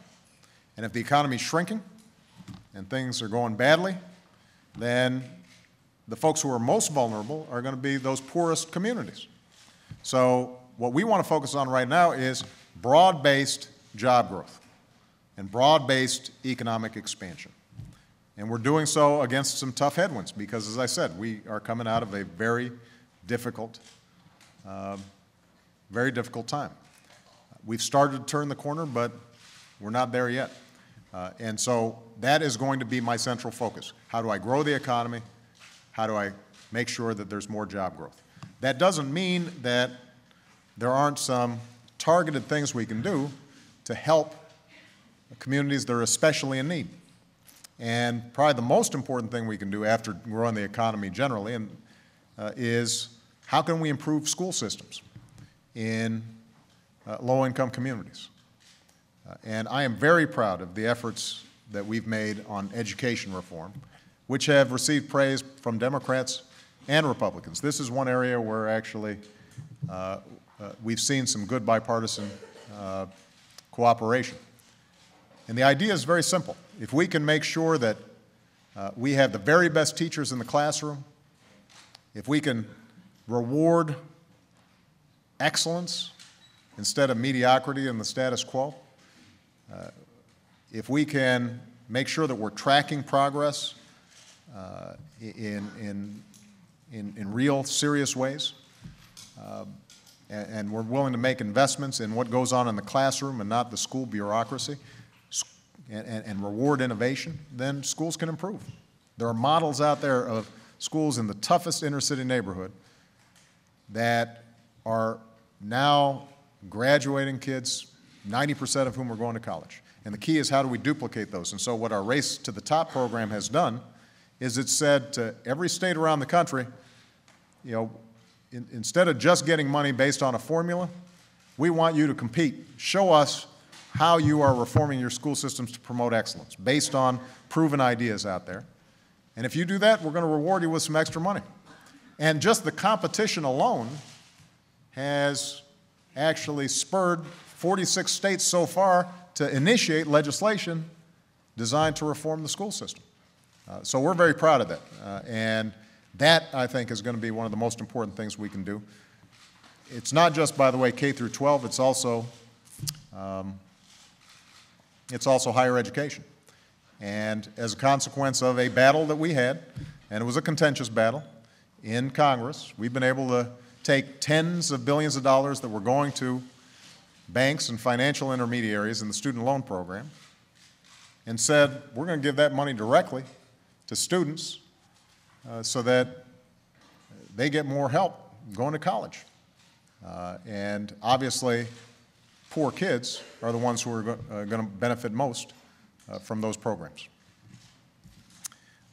And if the economy is shrinking and things are going badly, then the folks who are most vulnerable are going to be those poorest communities. So what we want to focus on right now is broad-based job growth and broad-based economic expansion. And we're doing so against some tough headwinds because, as I said, we are coming out of a very difficult time. We've started to turn the corner, but we're not there yet. And so that is going to be my central focus. How do I grow the economy? How do I make sure that there's more job growth? That doesn't mean that there aren't some targeted things we can do to help communities that are especially in need. And probably the most important thing we can do after growing the economy generally is how can we improve school systems in low-income communities. And I am very proud of the efforts that we've made on education reform, which have received praise from Democrats and Republicans. This is one area where actually we've seen some good bipartisan cooperation. And the idea is very simple. If we can make sure that we have the very best teachers in the classroom, if we can reward excellence instead of mediocrity and the status quo, if we can make sure that we're tracking progress in real serious ways, and we're willing to make investments in what goes on in the classroom and not the school bureaucracy, and reward innovation, then schools can improve. There are models out there of schools in the toughest inner-city neighborhood that are now graduating kids, 90% of whom are going to college. And the key is how do we duplicate those? And so what our Race to the Top program has done is it's said to every state around the country, you know, instead of just getting money based on a formula, we want you to compete. Show us how you are reforming your school systems to promote excellence based on proven ideas out there. And if you do that, we're going to reward you with some extra money. And just the competition alone has actually spurred 46 states so far to initiate legislation designed to reform the school system. So we're very proud of that. And that, I think, is going to be one of the most important things we can do. It's not just, by the way, K through 12, it's also higher education. And as a consequence of a battle that we had, and it was a contentious battle in Congress, we've been able to take tens of billions of dollars that were going to banks and financial intermediaries in the student loan program and said, we're going to give that money directly to students so that they get more help going to college. And obviously, poor kids are the ones who are going to benefit most from those programs.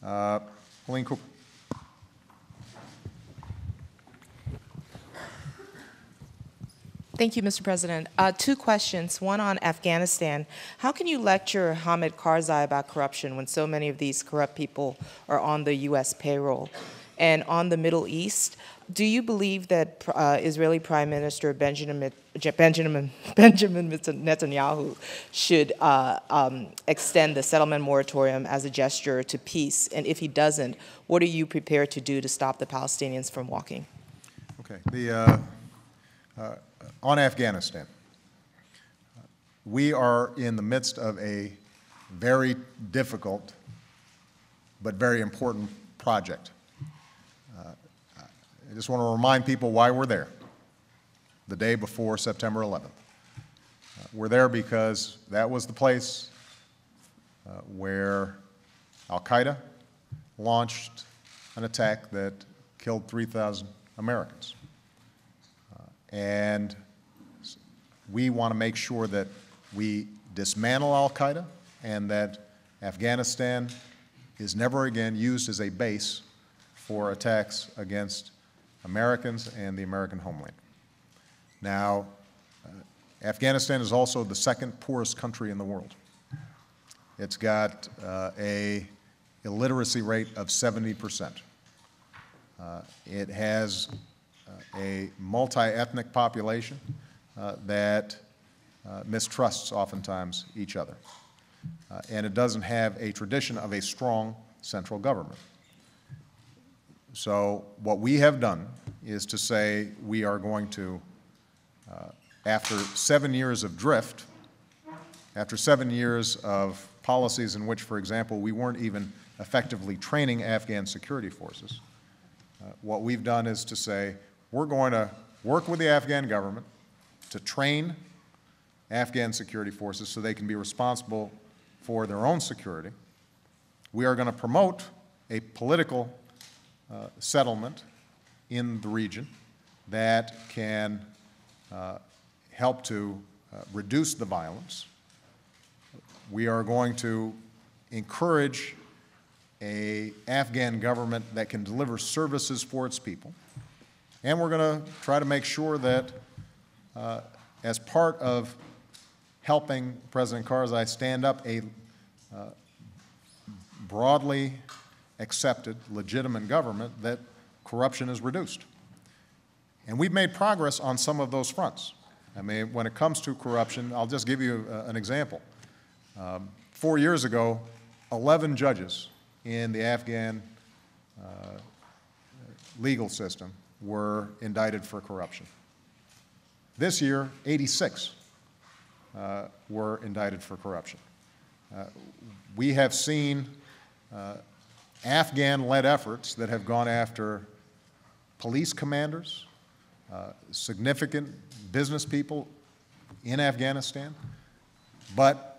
Helene Cooper. Thank you, Mr. President. Two questions, one on Afghanistan. How can you lecture Hamid Karzai about corruption when so many of these corrupt people are on the U.S. payroll? And on the Middle East, do you believe that Israeli Prime Minister Benjamin Netanyahu should extend the settlement moratorium as a gesture to peace? And if he doesn't, what are you prepared to do to stop the Palestinians from walking? Okay. On Afghanistan, we are in the midst of a very difficult but very important project. I just want to remind people why we're there the day before September 11th. We're there because that was the place where al-Qaeda launched an attack that killed 3,000 Americans. And we want to make sure that we dismantle al-Qaeda and that Afghanistan is never again used as a base for attacks against Americans and the American homeland. Now, Afghanistan is also the second poorest country in the world. It's got a illiteracy rate of 70%. It has a multi-ethnic population that mistrusts oftentimes each other. And it doesn't have a tradition of a strong central government. So what we have done is to say we are going to, after 7 years of drift, after 7 years of policies in which, for example, we weren't even effectively training Afghan security forces. What we've done is to say, we're going to work with the Afghan government to train Afghan security forces so they can be responsible for their own security. We are going to promote a political settlement in the region that can help to reduce the violence. We are going to encourage an Afghan government that can deliver services for its people. And we're going to try to make sure that as part of helping President Karzai stand up a broadly accepted, legitimate government, that corruption is reduced. And we've made progress on some of those fronts. I mean, when it comes to corruption, I'll just give you an example. 4 years ago, 11 judges in the Afghan legal system were indicted for corruption. This year, 86 were indicted for corruption. We have seen Afghan-led efforts that have gone after police commanders, significant business people in Afghanistan, but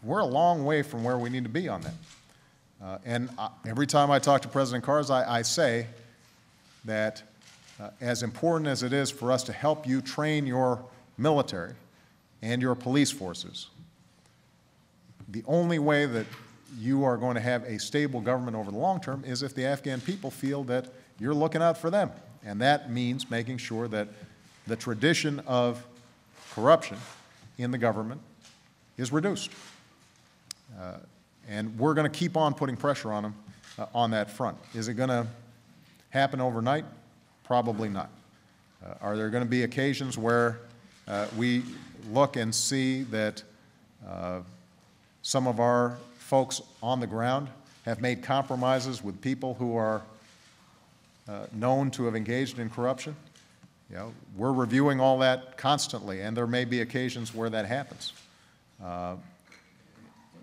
we're a long way from where we need to be on that. And every time I talk to President Karzai, I say that as important as it is for us to help you train your military and your police forces, the only way that you are going to have a stable government over the long term is if the Afghan people feel that you're looking out for them. And that means making sure that the tradition of corruption in the government is reduced. And we're going to keep on putting pressure on them on that front. Is it going to happen overnight? Probably not. Are there going to be occasions where we look and see that some of our folks on the ground have made compromises with people who are known to have engaged in corruption? You know, we're reviewing all that constantly, and there may be occasions where that happens.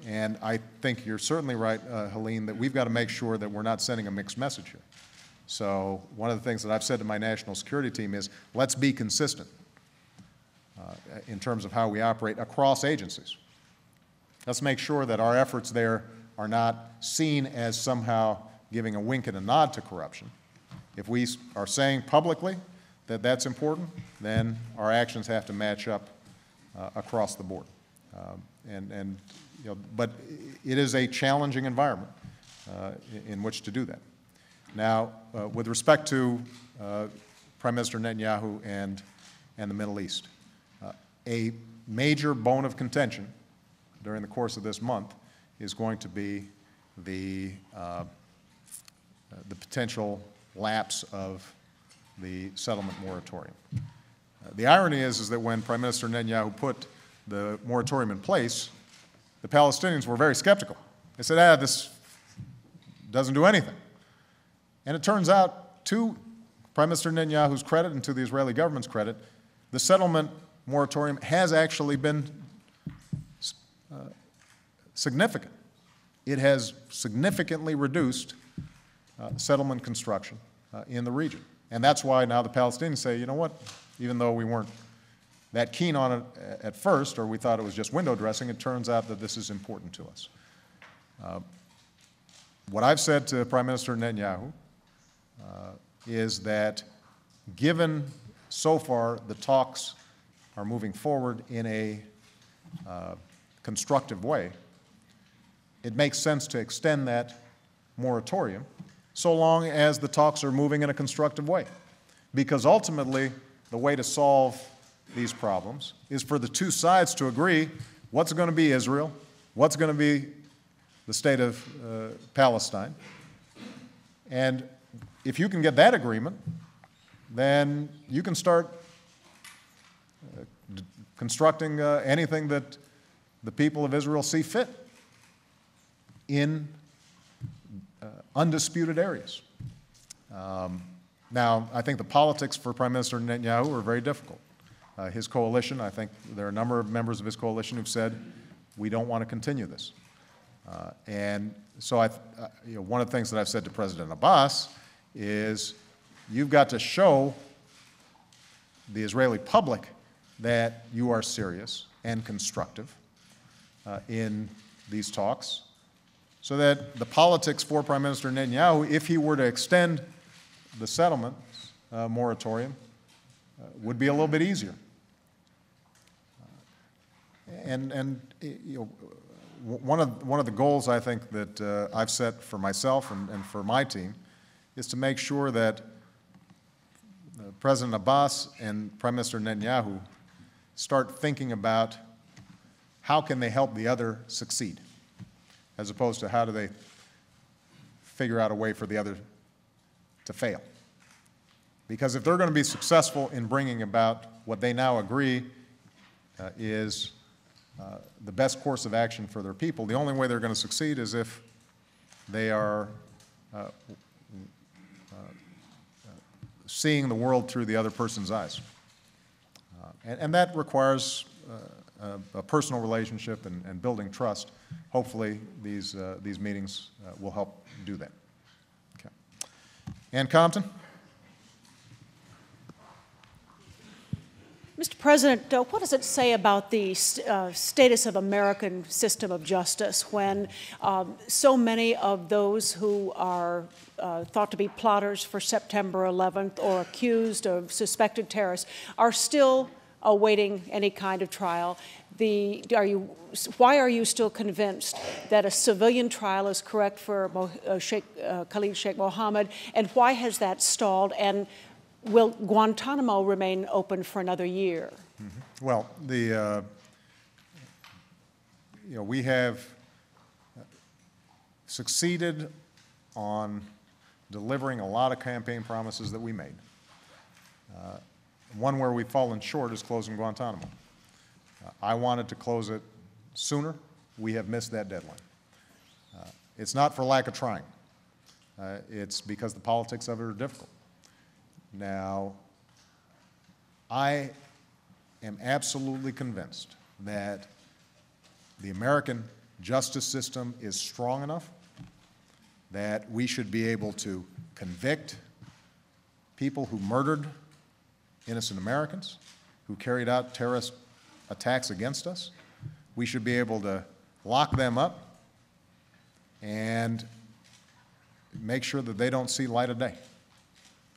And I think you're certainly right, Helene, that we've got to make sure that we're not sending a mixed message here. So one of the things that I've said to my national security team is, let's be consistent in terms of how we operate across agencies. Let's make sure that our efforts there are not seen as somehow giving a wink and a nod to corruption. If we are saying publicly that that's important, then our actions have to match up across the board. You know, but it is a challenging environment in which to do that. Now, with respect to Prime Minister Netanyahu and the Middle East, a major bone of contention during the course of this month is going to be the potential lapse of the settlement moratorium. The irony is that when Prime Minister Netanyahu put the moratorium in place, the Palestinians were very skeptical. They said, this doesn't do anything. And it turns out, to Prime Minister Netanyahu's credit and to the Israeli government's credit, the settlement moratorium has actually been significant. It has significantly reduced settlement construction in the region. And that's why now the Palestinians say, you know what, even though we weren't that keen on it at first, or we thought it was just window dressing, it turns out that this is important to us. What I've said to Prime Minister Netanyahu is that given so far the talks are moving forward in a constructive way, it makes sense to extend that moratorium so long as the talks are moving in a constructive way. Because ultimately, the way to solve these problems is for the two sides to agree what's going to be Israel, what's going to be the state of Palestine. And if you can get that agreement, then you can start constructing anything that the people of Israel see fit in undisputed areas. Now, I think the politics for Prime Minister Netanyahu are very difficult. His coalition, I think there are a number of members of his coalition who've said, we don't want to continue this. And so one of the things that I've said to President Abbas is you've got to show the Israeli public that you are serious and constructive in these talks, so that the politics for Prime Minister Netanyahu, if he were to extend the settlement moratorium, would be a little bit easier. One of the goals I think that I've set for myself and for my team is to make sure that President Abbas and Prime Minister Netanyahu start thinking about how can they help the other succeed, as opposed to how do they figure out a way for the other to fail. Because if they're going to be successful in bringing about what they now agree is the best course of action for their people, the only way they're going to succeed is if they are seeing the world through the other person's eyes. And that requires a personal relationship and building trust. Hopefully, these meetings will help do that. Okay. Ann Compton. Mr. President, what does it say about the status of American system of justice when so many of those who are thought to be plotters for September 11th or accused of suspected terrorists are still awaiting any kind of trial? Why are you still convinced that a civilian trial is correct for Khalid Sheikh Mohammed, and why has that stalled? And will Guantanamo remain open for another year? Mm-hmm. Well, we have succeeded on delivering a lot of campaign promises that we made. One where we've fallen short is closing Guantanamo. I wanted to close it sooner. We have missed that deadline. It's not for lack of trying. It's because the politics of it are difficult. Now, I am absolutely convinced that the American justice system is strong enough that we should be able to convict people who murdered innocent Americans, who carried out terrorist attacks against us. We should be able to lock them up and make sure that they don't see light of day.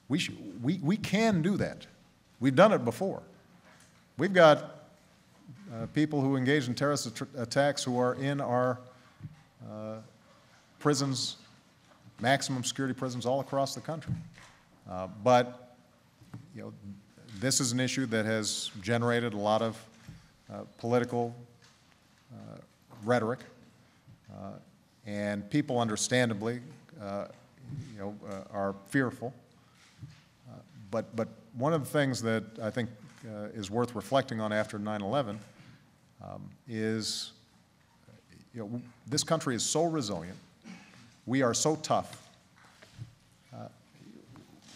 We can do that. We've done it before. We've got people who engage in terrorist attacks who are in our prisons, maximum security prisons all across the country. But this is an issue that has generated a lot of political rhetoric, and people understandably are fearful. But one of the things that I think is worth reflecting on after 9/11 is, this country is so resilient. We are so tough.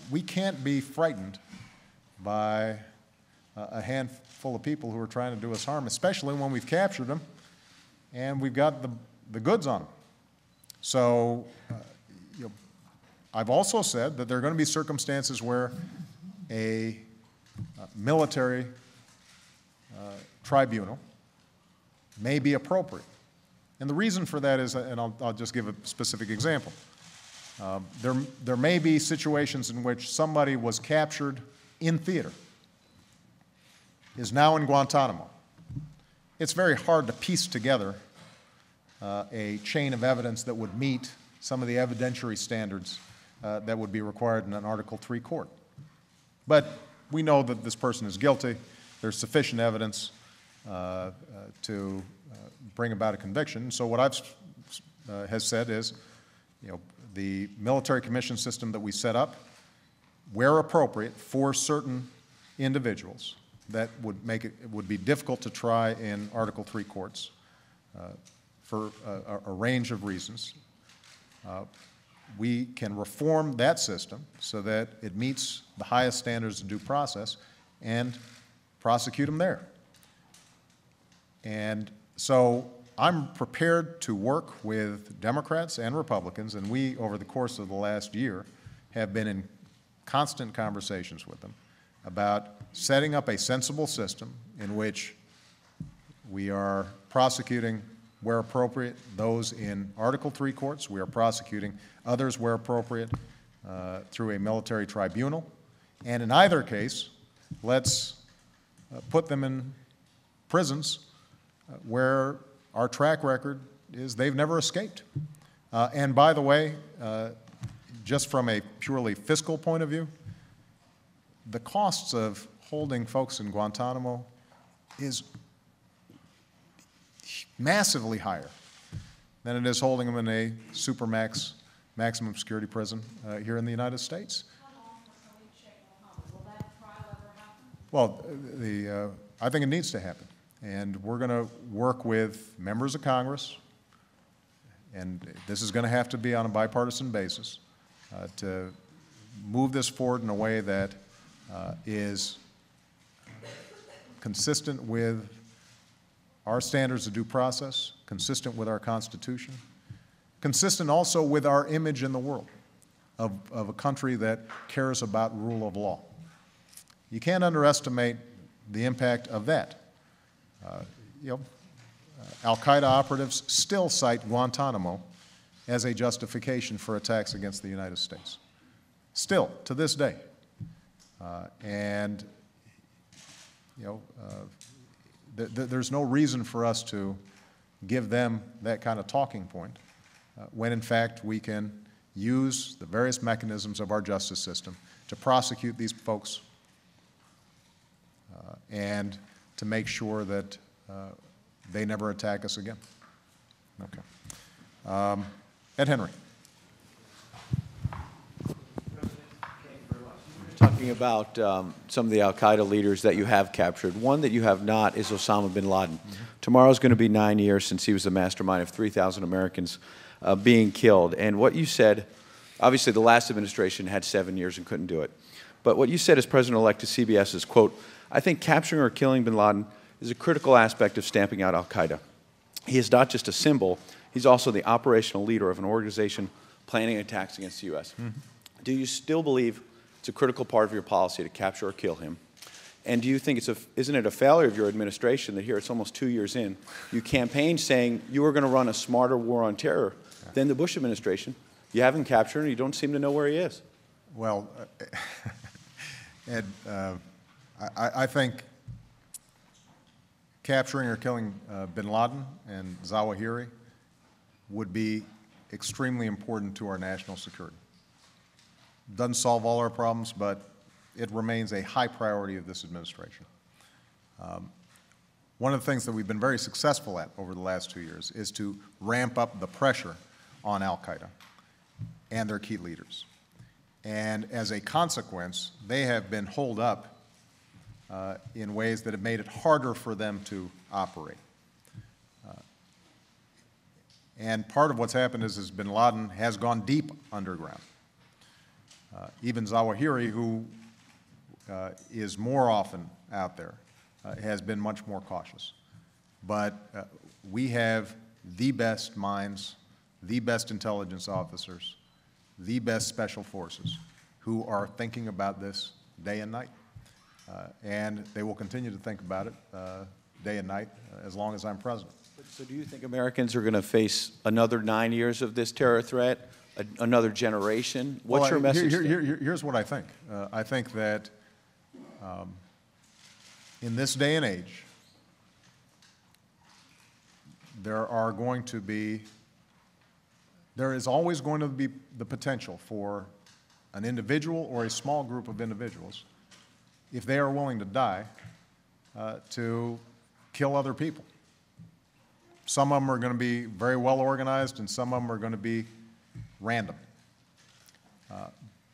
We can't be frightened by a handful of people who are trying to do us harm, especially when we've captured them and we've got the goods on them. So, I've also said that there are going to be circumstances where a military tribunal may be appropriate. And the reason for that is, and I'll just give a specific example. There may be situations in which somebody was captured in theater, is now in Guantanamo. It's very hard to piece together a chain of evidence that would meet some of the evidentiary standards that would be required in an Article III court. But we know that this person is guilty. There's sufficient evidence to bring about a conviction. So what I've has said is, the military commission system that we set up, where appropriate for certain individuals that would be difficult to try in Article III courts for a range of reasons. We can reform that system so that it meets the highest standards of due process and prosecute them there. And so I'm prepared to work with Democrats and Republicans, and we, over the course of the last year, have been in constant conversations with them about setting up a sensible system in which we are prosecuting, where appropriate, those in Article III courts. We are prosecuting others, where appropriate, through a military tribunal. And in either case, let's put them in prisons where our track record is they've never escaped. And by the way, just from a purely fiscal point of view, the costs of holding folks in Guantanamo is massively higher than it is holding them in a supermax, maximum security prison here in the United States. Well, I think it needs to happen. And we're going to work with members of Congress, and this is going to have to be on a bipartisan basis, to move this forward in a way that is consistent with our standards of due process, consistent with our Constitution, consistent also with our image in the world of a country that cares about rule of law. You can't underestimate the impact of that. Al-Qaeda operatives still cite Guantanamo as a justification for attacks against the United States. Still, to this day. There's no reason for us to give them that kind of talking point when, in fact, we can use the various mechanisms of our justice system to prosecute these folks and to make sure that they never attack us again. Okay. Ed Henry. Talking about some of the al-Qaeda leaders that you have captured. One that you have not is Osama bin Laden. Tomorrow's going to be 9 years since he was the mastermind of 3,000 Americans being killed. And what you said, obviously the last administration had 7 years and couldn't do it. But what you said as President-elect to CBS is, quote, "I think capturing or killing bin Laden is a critical aspect of stamping out al-Qaeda. He is not just a symbol, he's also the operational leader of an organization planning attacks against the U.S. Mm-hmm. Do you still believe it's a critical part of your policy to capture or kill him? And do you think isn't it a failure of your administration that here it's almost 2 years in, you campaigned saying you were going to run a smarter war on terror than the Bush administration? You haven't captured him, you don't seem to know where he is. Well, Ed, I think capturing or killing bin Laden and Zawahiri would be extremely important to our national security. Doesn't solve all our problems, but it remains a high priority of this administration. One of the things that we've been very successful at over the last 2 years is to ramp up the pressure on al-Qaeda and their key leaders. And as a consequence, they have been holed up in ways that have made it harder for them to operate. And part of what's happened is bin Laden has gone deep underground. Even Zawahiri, who is more often out there, has been much more cautious. But we have the best minds, the best intelligence officers, the best special forces who are thinking about this day and night. And they will continue to think about it day and night as long as I'm president. So do you think Americans are going to face another 9 years of this terror threat, another generation? What's your message? Here's what I think. I think that in this day and age, there is always going to be the potential for an individual or a small group of individuals, if they are willing to die, to kill other people. Some of them are going to be very well organized, and some of them are going to be random.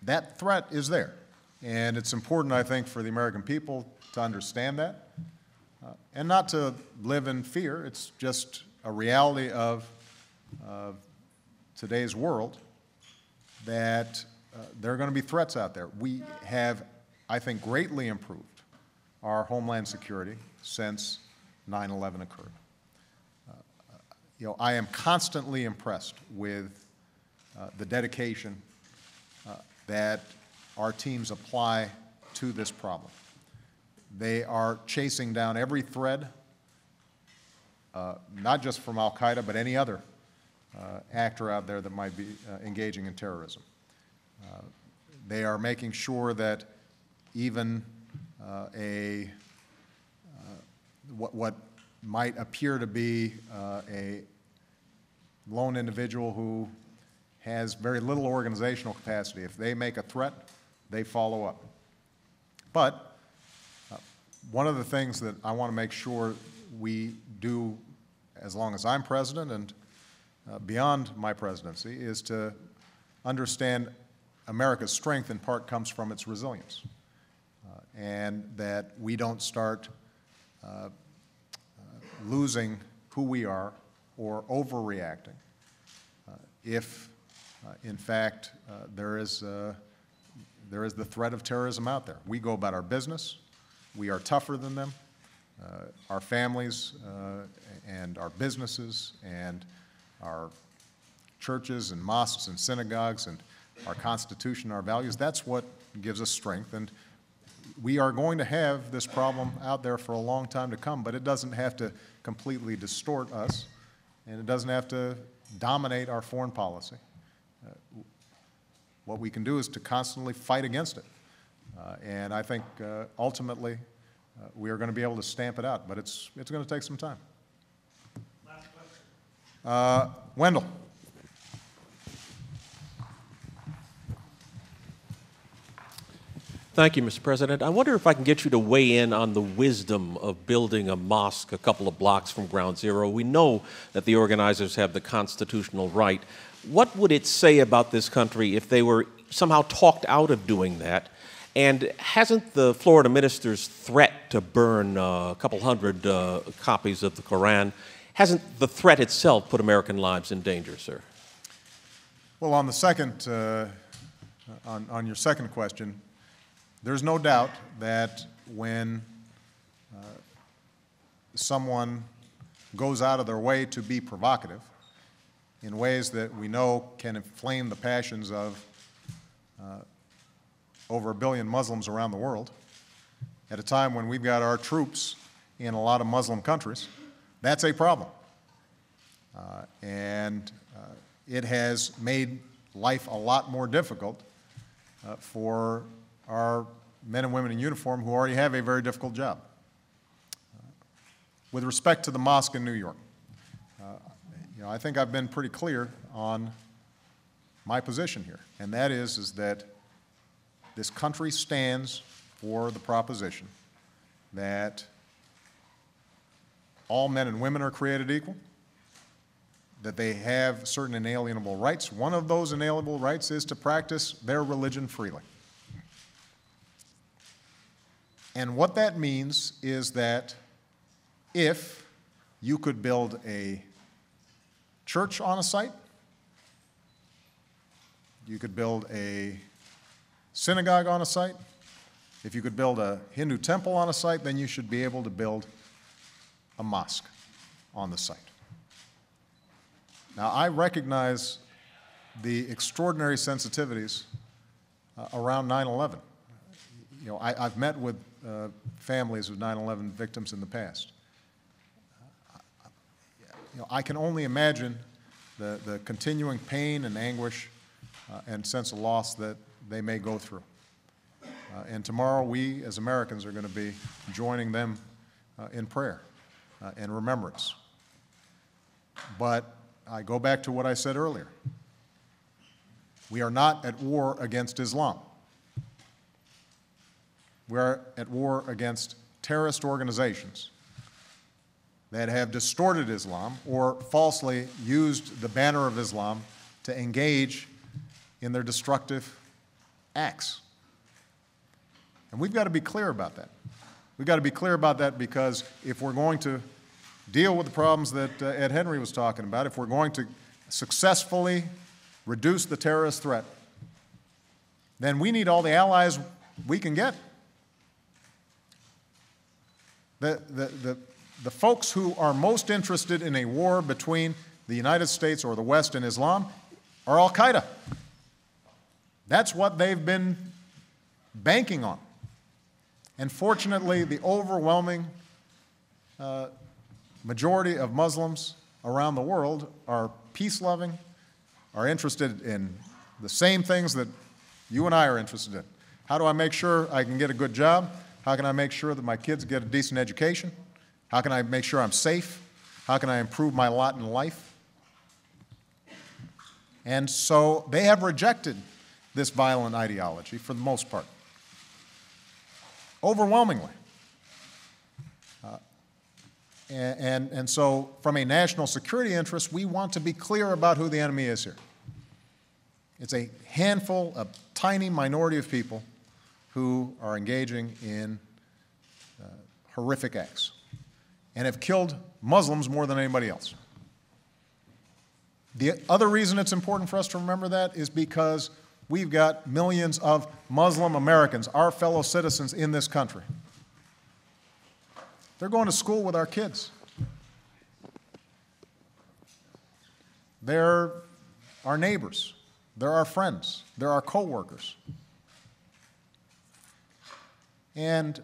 That threat is there, and it's important, I think, for the American people to understand that and not to live in fear. It's just a reality of today's world that there are going to be threats out there. We have, I think, greatly improved our homeland security since 9/11 occurred. I am constantly impressed with the dedication that our teams apply to this problem. They are chasing down every thread, not just from al-Qaeda, but any other actor out there that might be engaging in terrorism. They are making sure that even what might appear to be a lone individual who has very little organizational capacity, if they make a threat, they follow up. But one of the things that I want to make sure we do as long as I'm president and beyond my presidency is to understand America's strength in part comes from its resilience, and that we don't start losing who we are or overreacting if, in fact, there is the threat of terrorism out there. We go about our business. We are tougher than them. Our families and our businesses and our churches and mosques and synagogues and our Constitution, our values, that's what gives us strength. And we are going to have this problem out there for a long time to come, but it doesn't have to completely distort us, and it doesn't have to dominate our foreign policy. What we can do is to constantly fight against it. And I think ultimately we are going to be able to stamp it out, but it's going to take some time. Last question. Wendell. Thank you, Mr. President. I wonder if I can get you to weigh in on the wisdom of building a mosque a couple of blocks from Ground Zero. We know that the organizers have the constitutional right. What would it say about this country if they were somehow talked out of doing that? And hasn't the Florida minister's threat to burn a couple hundred copies of the Koran, hasn't the threat itself put American lives in danger, sir? Well, on the second, on your second question, there's no doubt that when someone goes out of their way to be provocative in ways that we know can inflame the passions of over 1 billion Muslims around the world, at a time when we've got our troops in a lot of Muslim countries, that's a problem. And it has made life a lot more difficult for our men and women in uniform who already have a very difficult job. With respect to the mosque in New York, I think I've been pretty clear on my position here, and that is that this country stands for the proposition that all men and women are created equal, that they have certain inalienable rights. One of those inalienable rights is to practice their religion freely. And what that means is that if you could build a church on a site, you could build a synagogue on a site, if you could build a Hindu temple on a site, then you should be able to build a mosque on the site. Now, I recognize the extraordinary sensitivities around 9/11. I've met with families of 9/11 victims in the past. I can only imagine the continuing pain and anguish and sense of loss that they may go through. And tomorrow we, as Americans, are going to be joining them in prayer and remembrance. But I go back to what I said earlier. We are not at war against Islam. We're at war against terrorist organizations that have distorted Islam or falsely used the banner of Islam to engage in their destructive acts. And we've got to be clear about that. We've got to be clear about that because if we're going to deal with the problems that Ed Henry was talking about, if we're going to successfully reduce the terrorist threat, then we need all the allies we can get. The the folks who are most interested in a war between the United States or the West and Islam are al-Qaeda. That's what they've been banking on. And fortunately, the overwhelming majority of Muslims around the world are peace-loving, are interested in the same things that you and I are interested in. How do I make sure I can get a good job? How can I make sure that my kids get a decent education? How can I make sure I'm safe? How can I improve my lot in life? And so they have rejected this violent ideology for the most part, overwhelmingly. And so from a national security interest, we want to be clear about who the enemy is here. It's a handful, a tiny minority of people who are engaging in horrific acts and have killed Muslims more than anybody else. The other reason it's important for us to remember that is because we've got millions of Muslim Americans, our fellow citizens in this country. They're going to school with our kids. They're our neighbors. They're our friends. They're our co-workers. And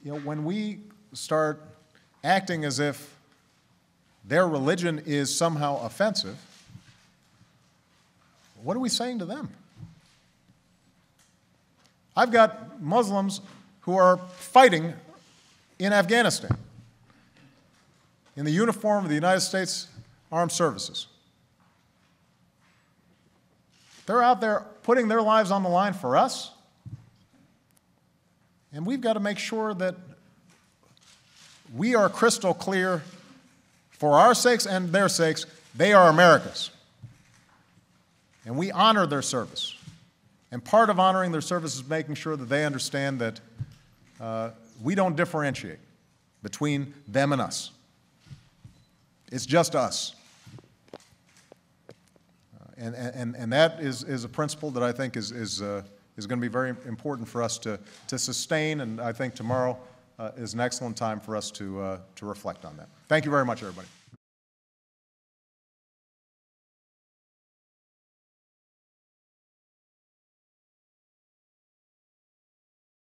when we start acting as if their religion is somehow offensive, what are we saying to them? I've got Muslims who are fighting in Afghanistan in the uniform of the United States Armed Services. They're out there putting their lives on the line for us, and we've got to make sure that we are crystal clear for our sakes and their sakes. They are Americans, and we honor their service. And part of honoring their service is making sure that they understand that we don't differentiate between them and us. It's just us. And that is a principle that I think is going to be very important for us to sustain, and I think tomorrow is an excellent time for us to reflect on that. Thank you very much, everybody.